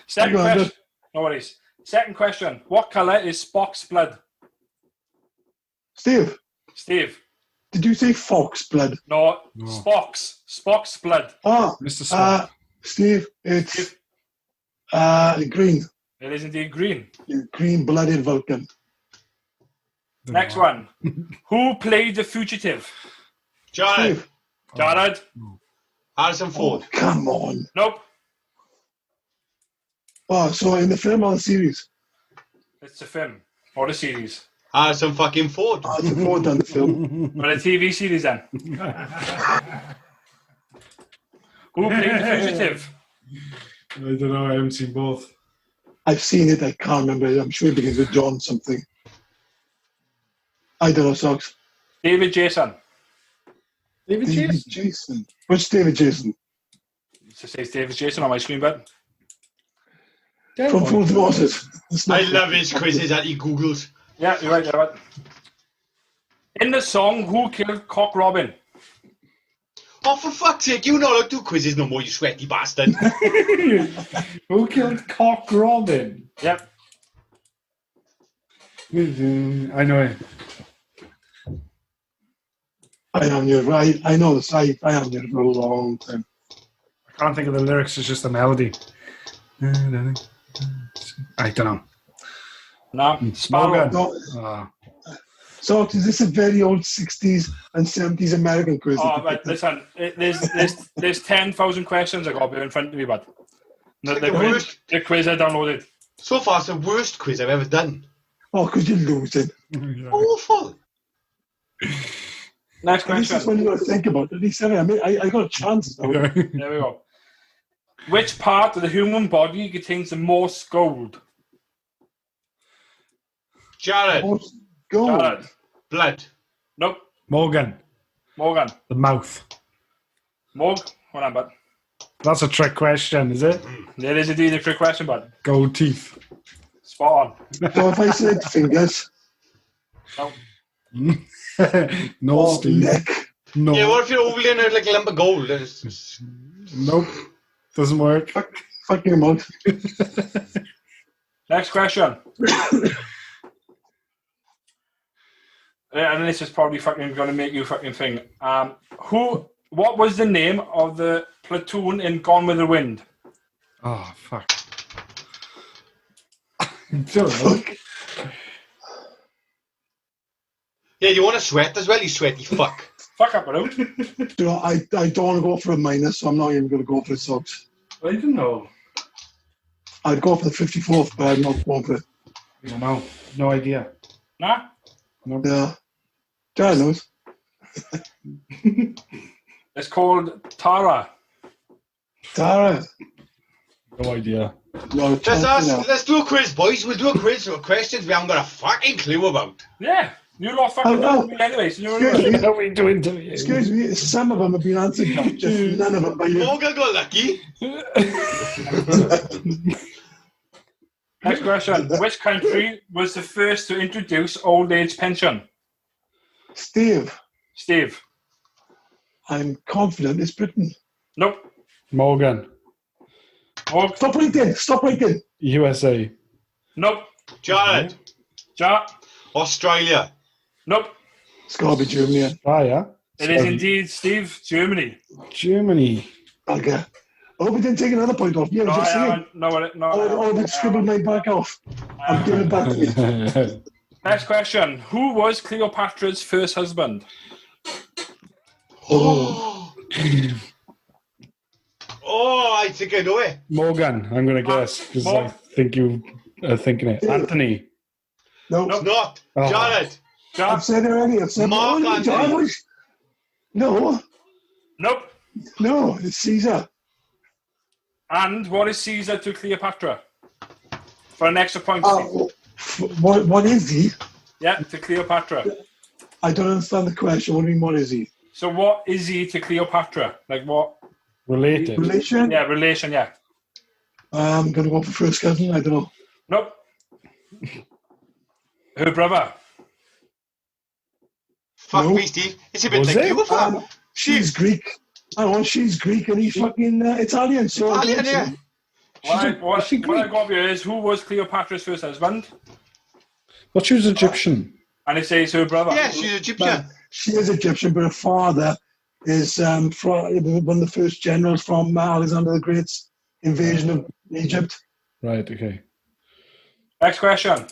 Second question. No worries. Second question. What colour is Spock's blood? Steve, did you say fox blood? No. Spock's blood. Oh, Mr. Spock. Steve, it's green. It is indeed green. Green-blooded Vulcan. Next one. Who played the fugitive? Jared. Steve. Jared? Harrison Ford. Oh, come on. Nope. Oh, so in the film or the series? It's a film. Or the series. Harrison fucking Ford. Harrison Ford done the film. Or the TV series then. Who played the fugitive? I don't know. I haven't seen both. I've seen it. I can't remember. I'm sure it begins with John something. I don't know, Socks. David Jason. David Jason. Which David Jason? It says David Jason on my screen, but From Fools and Horses. I love his quizzes that he Googles. yeah, you're right. In the song, who killed Cock Robin? Oh, for fuck's sake, you know how to do quizzes no more, you sweaty bastard. Who killed Cock Robin? Yep. I know it. I am here. I know this. I am here for a long time. I can't think of the lyrics. It's just the melody. I don't know. No. Sparrow. No. So is this a very old 60s and 70s American quiz? Oh, but listen, there's 10,000 questions I got here in front of me, but the quiz I downloaded. So far, it's the worst quiz I've ever done. Oh, because you're losing. Awful. Next This question. is when you got to think about it. He said, I got a chance now. There we go. Which part of the human body contains the most gold? Jared. Go. Jared. Blood. Nope. Morgan. The mouth. Morg? Hold on, bud. That's a trick question, is it? There is indeed a trick question, bud. Gold teeth. Spot on. So if I said fingers, No, or Steve. neck, No. Yeah, what if you're holding it like a lump of gold? Nope. Doesn't work. fuck your mouth. Next question. And this is probably fucking going to make you fucking think. What was the name of the platoon in Gone with the Wind? Oh, fuck. Don't know. Yeah, you want to sweat as well, you sweaty fuck. Fuck up, bro. You know, I don't want to go for a minus, so I'm not even going to go for the socks. I don't know. I'd go for the 54th, but I'm not going for it. I don't know. No idea. Nah? Yeah. Jared knows. It's called Tara. Tara. No idea. Let's do a quiz, boys. We'll do a quiz with questions we haven't got a fucking clue about. Yeah. You lot fucking know me anyway, so you're Excuse me. Are we doing to you? Excuse me, some of them have been answered, Jack, just none of them by you. Morgan got lucky. Next question. Which country was the first to introduce old age pension? Steve, I'm confident it's Britain. Nope. Morgan. Stop waiting. USA. Nope. Jared. Australia. Nope. It's got to be Germany. Yeah. It is indeed, Steve, Germany. Germany. Okay. I hope we didn't take another point off. Yeah, just saying. They scribbled mine back off. I'm giving it back to you. Next question. Who was Cleopatra's first husband? Oh, I think I know it. Morgan, I'm going to guess, because I think you are thinking it. Anthony. No. It's not. Jared. I've said it already. Mark Anthony. No, Nope. it's Caesar. And what is Caesar to Cleopatra? For an extra point. What is he? Yeah, to Cleopatra. I don't understand the question. What do you mean, what is he? So what is he to Cleopatra? Like what? Related. Relation? Yeah, relation, yeah. I'm going to go for first cousin. I don't know. Nope. Her brother. Fuck No. me, Steve. It's a bit Was like it? you, fam. She's Greek. She's Greek and he's fucking Italian. So Italian, yeah. What I got here is who was Cleopatra's first husband? Well, she was Egyptian. And it says her brother. Yeah, she's Egyptian. She is Egyptian, but her father is one of the first generals from Alexander the Great's invasion of Egypt. Right, okay. Next question.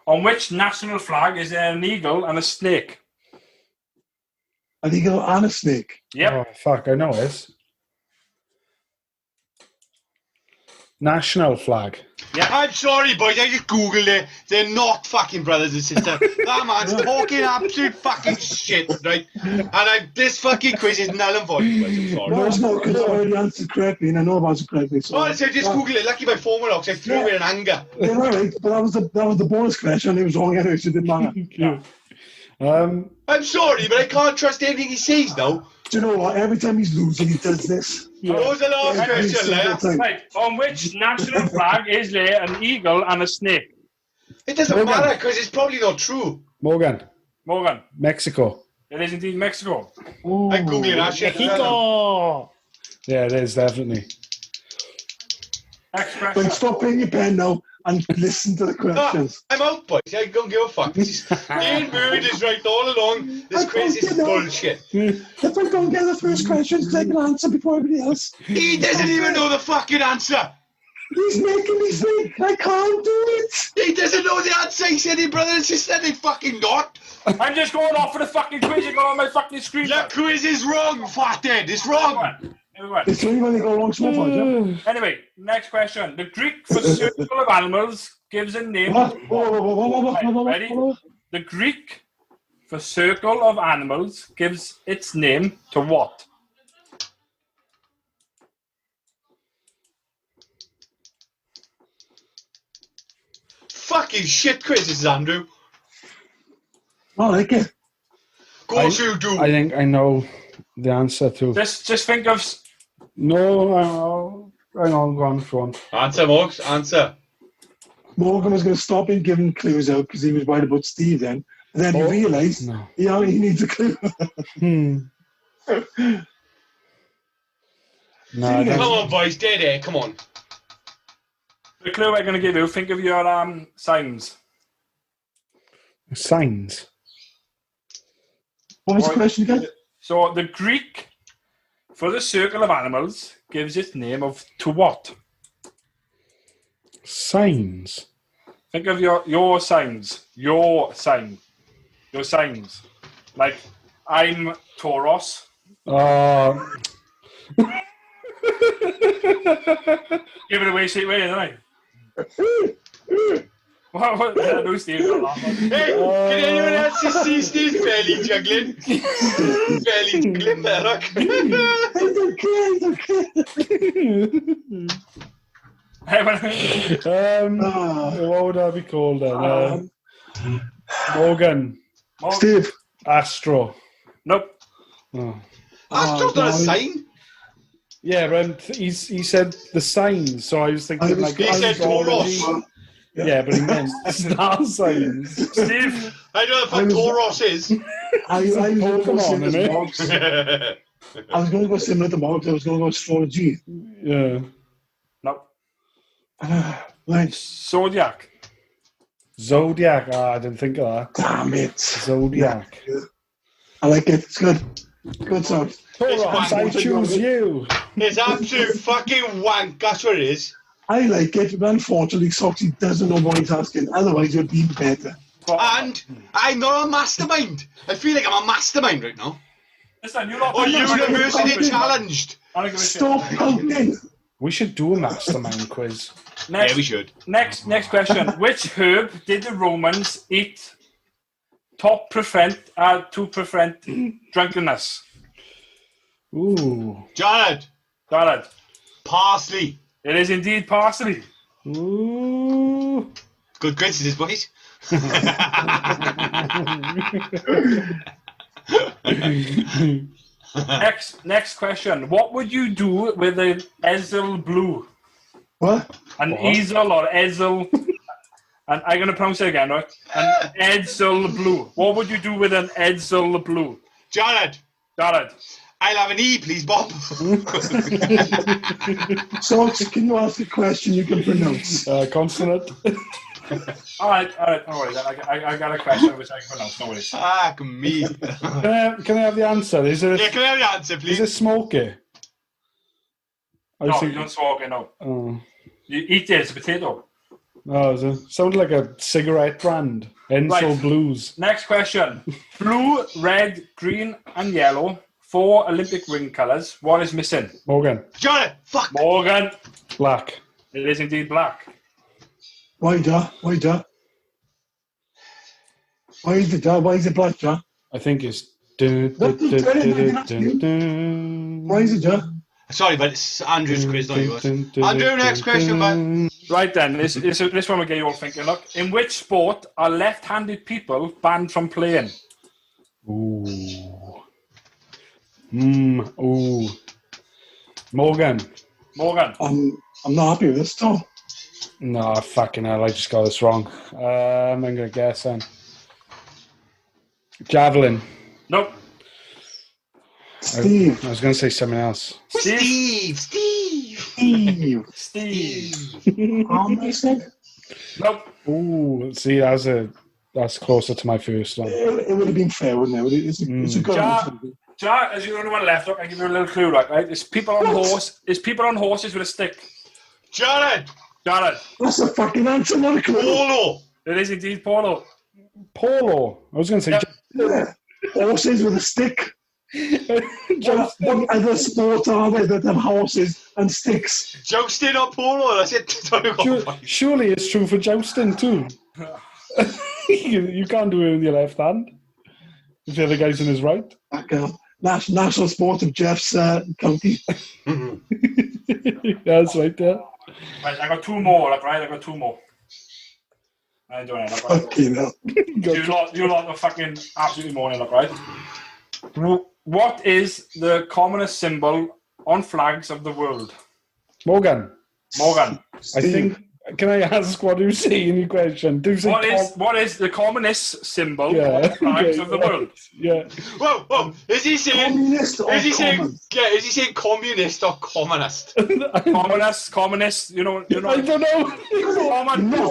On which national flag is there an eagle and a snake? An eagle and a snake. Yep. Oh, fuck, I know this. National flag. Yeah. I'm sorry, boys. I just googled it. They're not fucking brothers and sisters. That man's talking absolute fucking shit, right? And this fucking quiz is null and void, boys. I'm sorry. No, it's not because I already answered correctly and I know I've answered correctly. So Honestly, I just googled it. Lucky my phone went off, so I threw it in anger. yeah, right, but that was the bonus question. It was wrong anyway, so it didn't matter. Yeah. I'm sorry, but I can't trust anything he says now. Do you know what? Every time he's losing, he does this. What was the last Every question, single Leia? time. Right. On which national flag is there an eagle and a snake? It doesn't matter, because it's probably not true. Morgan. Mexico. It is indeed Mexico. I'm googling that shit. Yeah, it is, definitely. Next question. But stop playing your pen now and listen to the questions. I'm out, boys. I don't give a fuck. Ian Bird is right all along. This quiz is bullshit. If I don't get the first questions, I can answer before everybody else. He doesn't even know the fucking answer. He's making me think. I can't do it. He doesn't know the answer. He said his brother and sister. They fucking not. I'm just going off for the fucking quiz you got on my fucking screen. Your quiz is wrong, fathead. It's wrong. Everyone. It's only when they go along so far, yeah? Anyway, next question. The Greek for circle of animals gives a name. Ready? The Greek for circle of animals gives its name to what? Fucking shit quizzes, Andrew. I like it. Of course you do. I think I know the answer to... Just think of... No, I know, go on, go on. Answer, Morgs. Answer. Morgan was going to stop him giving clues out because he was worried about Steve then. And then he realised he only needs a clue. No, Come on, boys. Dead air. Come on. The clue I'm going to give you, think of your signs. Signs. What was the question again? So the Greek for the circle of animals gives its name to what? Signs. Think of your signs. Your sign. Your signs. Like, I'm Taurus. Give it away straight away, don't I? What? I know Steve got laughing. Hey, can anyone else just see Steve's belly juggling? Belly juggling, Berrock. I don't care. What would I be called then? Morgan. Steve. Astro. Nope. Oh. Astro's not a sign. Yeah, but he said the signs, so I was thinking like He said astrology. Taurus. Yeah, but he meant star signs. Steve. I don't know what Taurus is. I was going to go Pokemon, similar to innit? Moggs. I was going to go similar to Moggs. I was going to go astrology. Yeah. Nope. Right. Zodiac. Zodiac. I didn't think of that. Damn it. Zodiac. Yeah. I like it. It's good. Good song. Taurus, I choose you. It's absolute fucking wank. That's what it is. I like it, but unfortunately, Soxy doesn't know what he's asking. Otherwise, it would be better. And I'm not a mastermind. I feel like I'm a mastermind right now. Listen, you're not. Or university challenged. Stop pouting. We should do a mastermind quiz. Next, Yeah, we should. Next question. Which herb did the Romans eat to prevent drunkenness? Ooh. Jared, parsley. It is indeed parsley. Ooh. Good coincidence, boys. Next question. What would you do with an ezel blue? What? An ezel or ezel? And I'm going to pronounce it again, right? An ezel blue. What would you do with an ezel blue? Jared, I'll have an E, please, Bob. Sox, can you ask a question you can pronounce? Consonant. All right. No worries. I got a question which I can pronounce. No worries. Fuck me. Can I have the answer? Is it? Yeah, can I have the answer, Is please? it smoky? No, you don't smoke it, no. Oh. You eat it, it's a potato. Oh, it sounded like a cigarette brand. Enso Right. Blues. Next question. Blue, red, green, and yellow. 4 Olympic ring colours. What is missing? Morgan. Jared, fuck. Morgan. Black. It is indeed black. Why, da? Why is it da? Why is it black, da? I think it's. Why is it da? Sorry, but it's Andrew's quiz, not yours. Andrew, next question, man. Right then, this one will get you all thinking. Look, in which sport are left-handed people banned from playing? Ooh. Ooh. Morgan. I'm not happy with this, Tom. No, fucking hell, I just got this wrong. I'm going to guess then. Javelin. Nope. Steve. I was going to say something else. Steve. Arm wrestling? Nope. Ooh, see, that's closer to my first one. It would have been fair, wouldn't it? It's a good answer. Jar, as you're the only one left, look, I give you a little clue, right? It's people on horses with a stick. Jared, That's a fucking answer, not a clue. polo. It is indeed polo. Polo. I was going to say. Yeah. Horses with a stick. What other sport are there that have horses and sticks? Jousting or polo, that's it. Surely it's true for jousting too. you can't do it with your left hand if the other guy's in his right. National sport of Jeff's county. That's right there. Right, I got 2 more, right? I got 2 more. I ain't doing it, right? Fucking hell. You lot are fucking absolutely moaning, right? What is the commonest symbol on flags of the world? Morgan. Morgan. I think. Can I ask what you say in your question? What is the commonest symbol Yeah, on flags okay, of the world? Yeah. Whoa! Is he saying? Communist or Is he saying? common? Yeah. Is he saying communist or communist? Communist. You know. I don't know.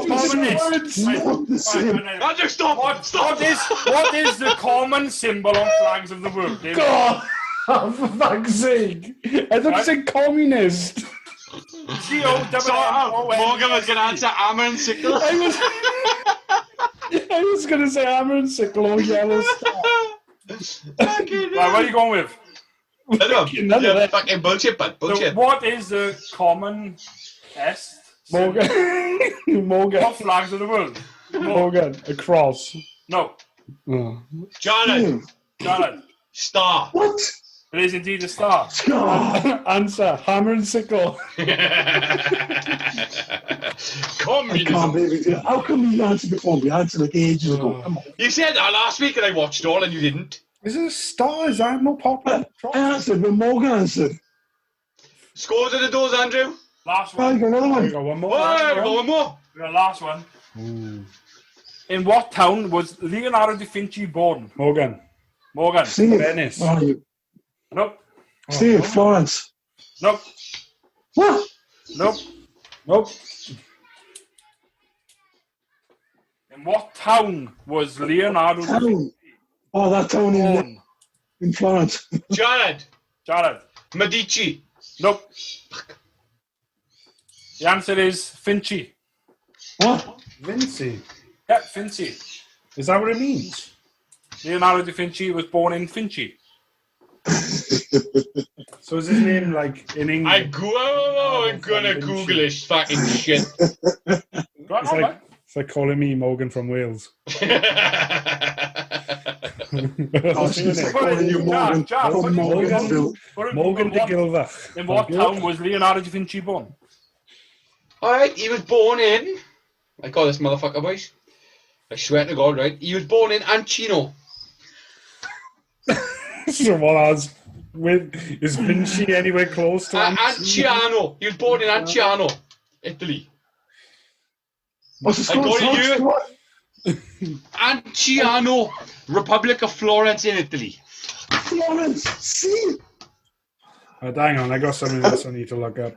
Communist. Not the same. Andrew, stop! What is the common symbol on flags of the world? David? God, for fuck's sake! I thought you said communist. Morgan was going to answer hammer and sickle. I was going to say hammer and sickle or yellow star. Right, what are you going with? I don't know. Yeah, fucking bullshit, but bullshit. So what is the common Morgan. of flags of the world? Morgan. A cross. No. Oh. Jared. Jared. Star. What? It is indeed a star. Answer, hammer and sickle. I can't believe it. How come you answered before me? I answered like ages ago. Come on. You said that last week and I watched it all and you didn't. Is it a star? Is that more popular? I answered when Morgan answered. Scores at the doors, Andrew. Last I one. got another I one. got one more. Whoa, we got one more. The last one. In what town was Leonardo da Vinci born? Morgan. Steve. Venice. Oh, you. Nope. Steve, Florence. Nope. What? Nope. Nope. In what town was Leonardo da Vinci Town. Oh, that town born? in Florence. Jared. Medici. Nope. The answer is Vinci. What? Vinci. Yeah, Vinci. Is that what it means? Leonardo da Vinci was born in Vinci. So is his name like in English? I'm gonna Google this fucking shit. It's like calling me Morgan from Wales. Calling you Morgan. From Morganville. Morgan de Gilvach. In what town was Leonardo da Vinci born? Alright, he was born in... I call this motherfucker, boys. I swear to God, right? He was born in Ancino. So what is Vinci anywhere close to Anciano. He was born in Anciano, Italy. What's the I score? got it here. Anciano, Republic of Florence in Italy. Florence. See? Hang on, I got something else I need to look up.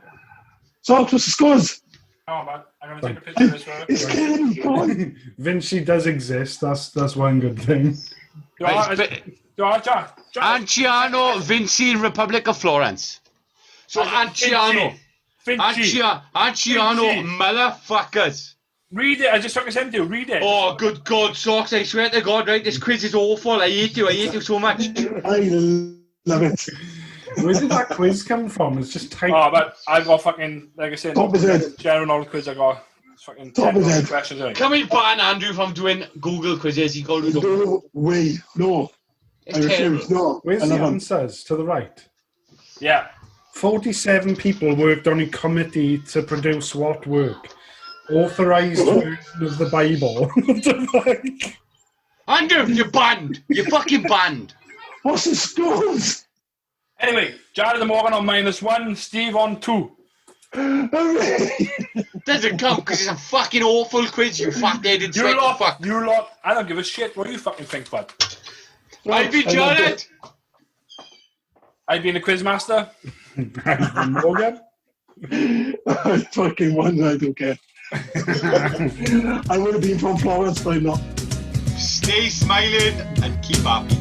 So what's the scores? Oh, man. I'm going to take a picture of this. It's killing me. Come on. Vinci does exist. That's one good thing. Jack. Anciano, Vinci, Republic of Florence. So Anciano. Vinci. Anciano, motherfuckers. Read it. I just took a send to you. Read it. Oh, good God, socks. I swear to God, right? This quiz is awful. I hate you so much. I love it. Where did that quiz come from? It's just type. Oh, but I've got fucking, like I said, Top of his head. general knowledge quiz I got. Fucking Top of his 10 head. questions. Anyway. Can we ban Andrew from doing Google quizzes? He called it up. No way. No. I It's terrible. refuse. No. Where's I the love him. answers? To the right. Yeah. 47 people worked on a committee to produce what work? Authorised version of the Bible. What the fuck? Andrew, you're banned. You're fucking banned. What's the scores? Anyway, Jared and Morgan on -1, Steve on 2. Hooray. Doesn't count because it's a fucking awful quiz, you fat-headed You sick fuck. lot, I don't give a shit what you fucking think, bud. I've been Jared. I've been a quiz master. Morgan? I fucking won. I don't care. I would have been from Florence, but I'm not. Stay smiling and keep happy.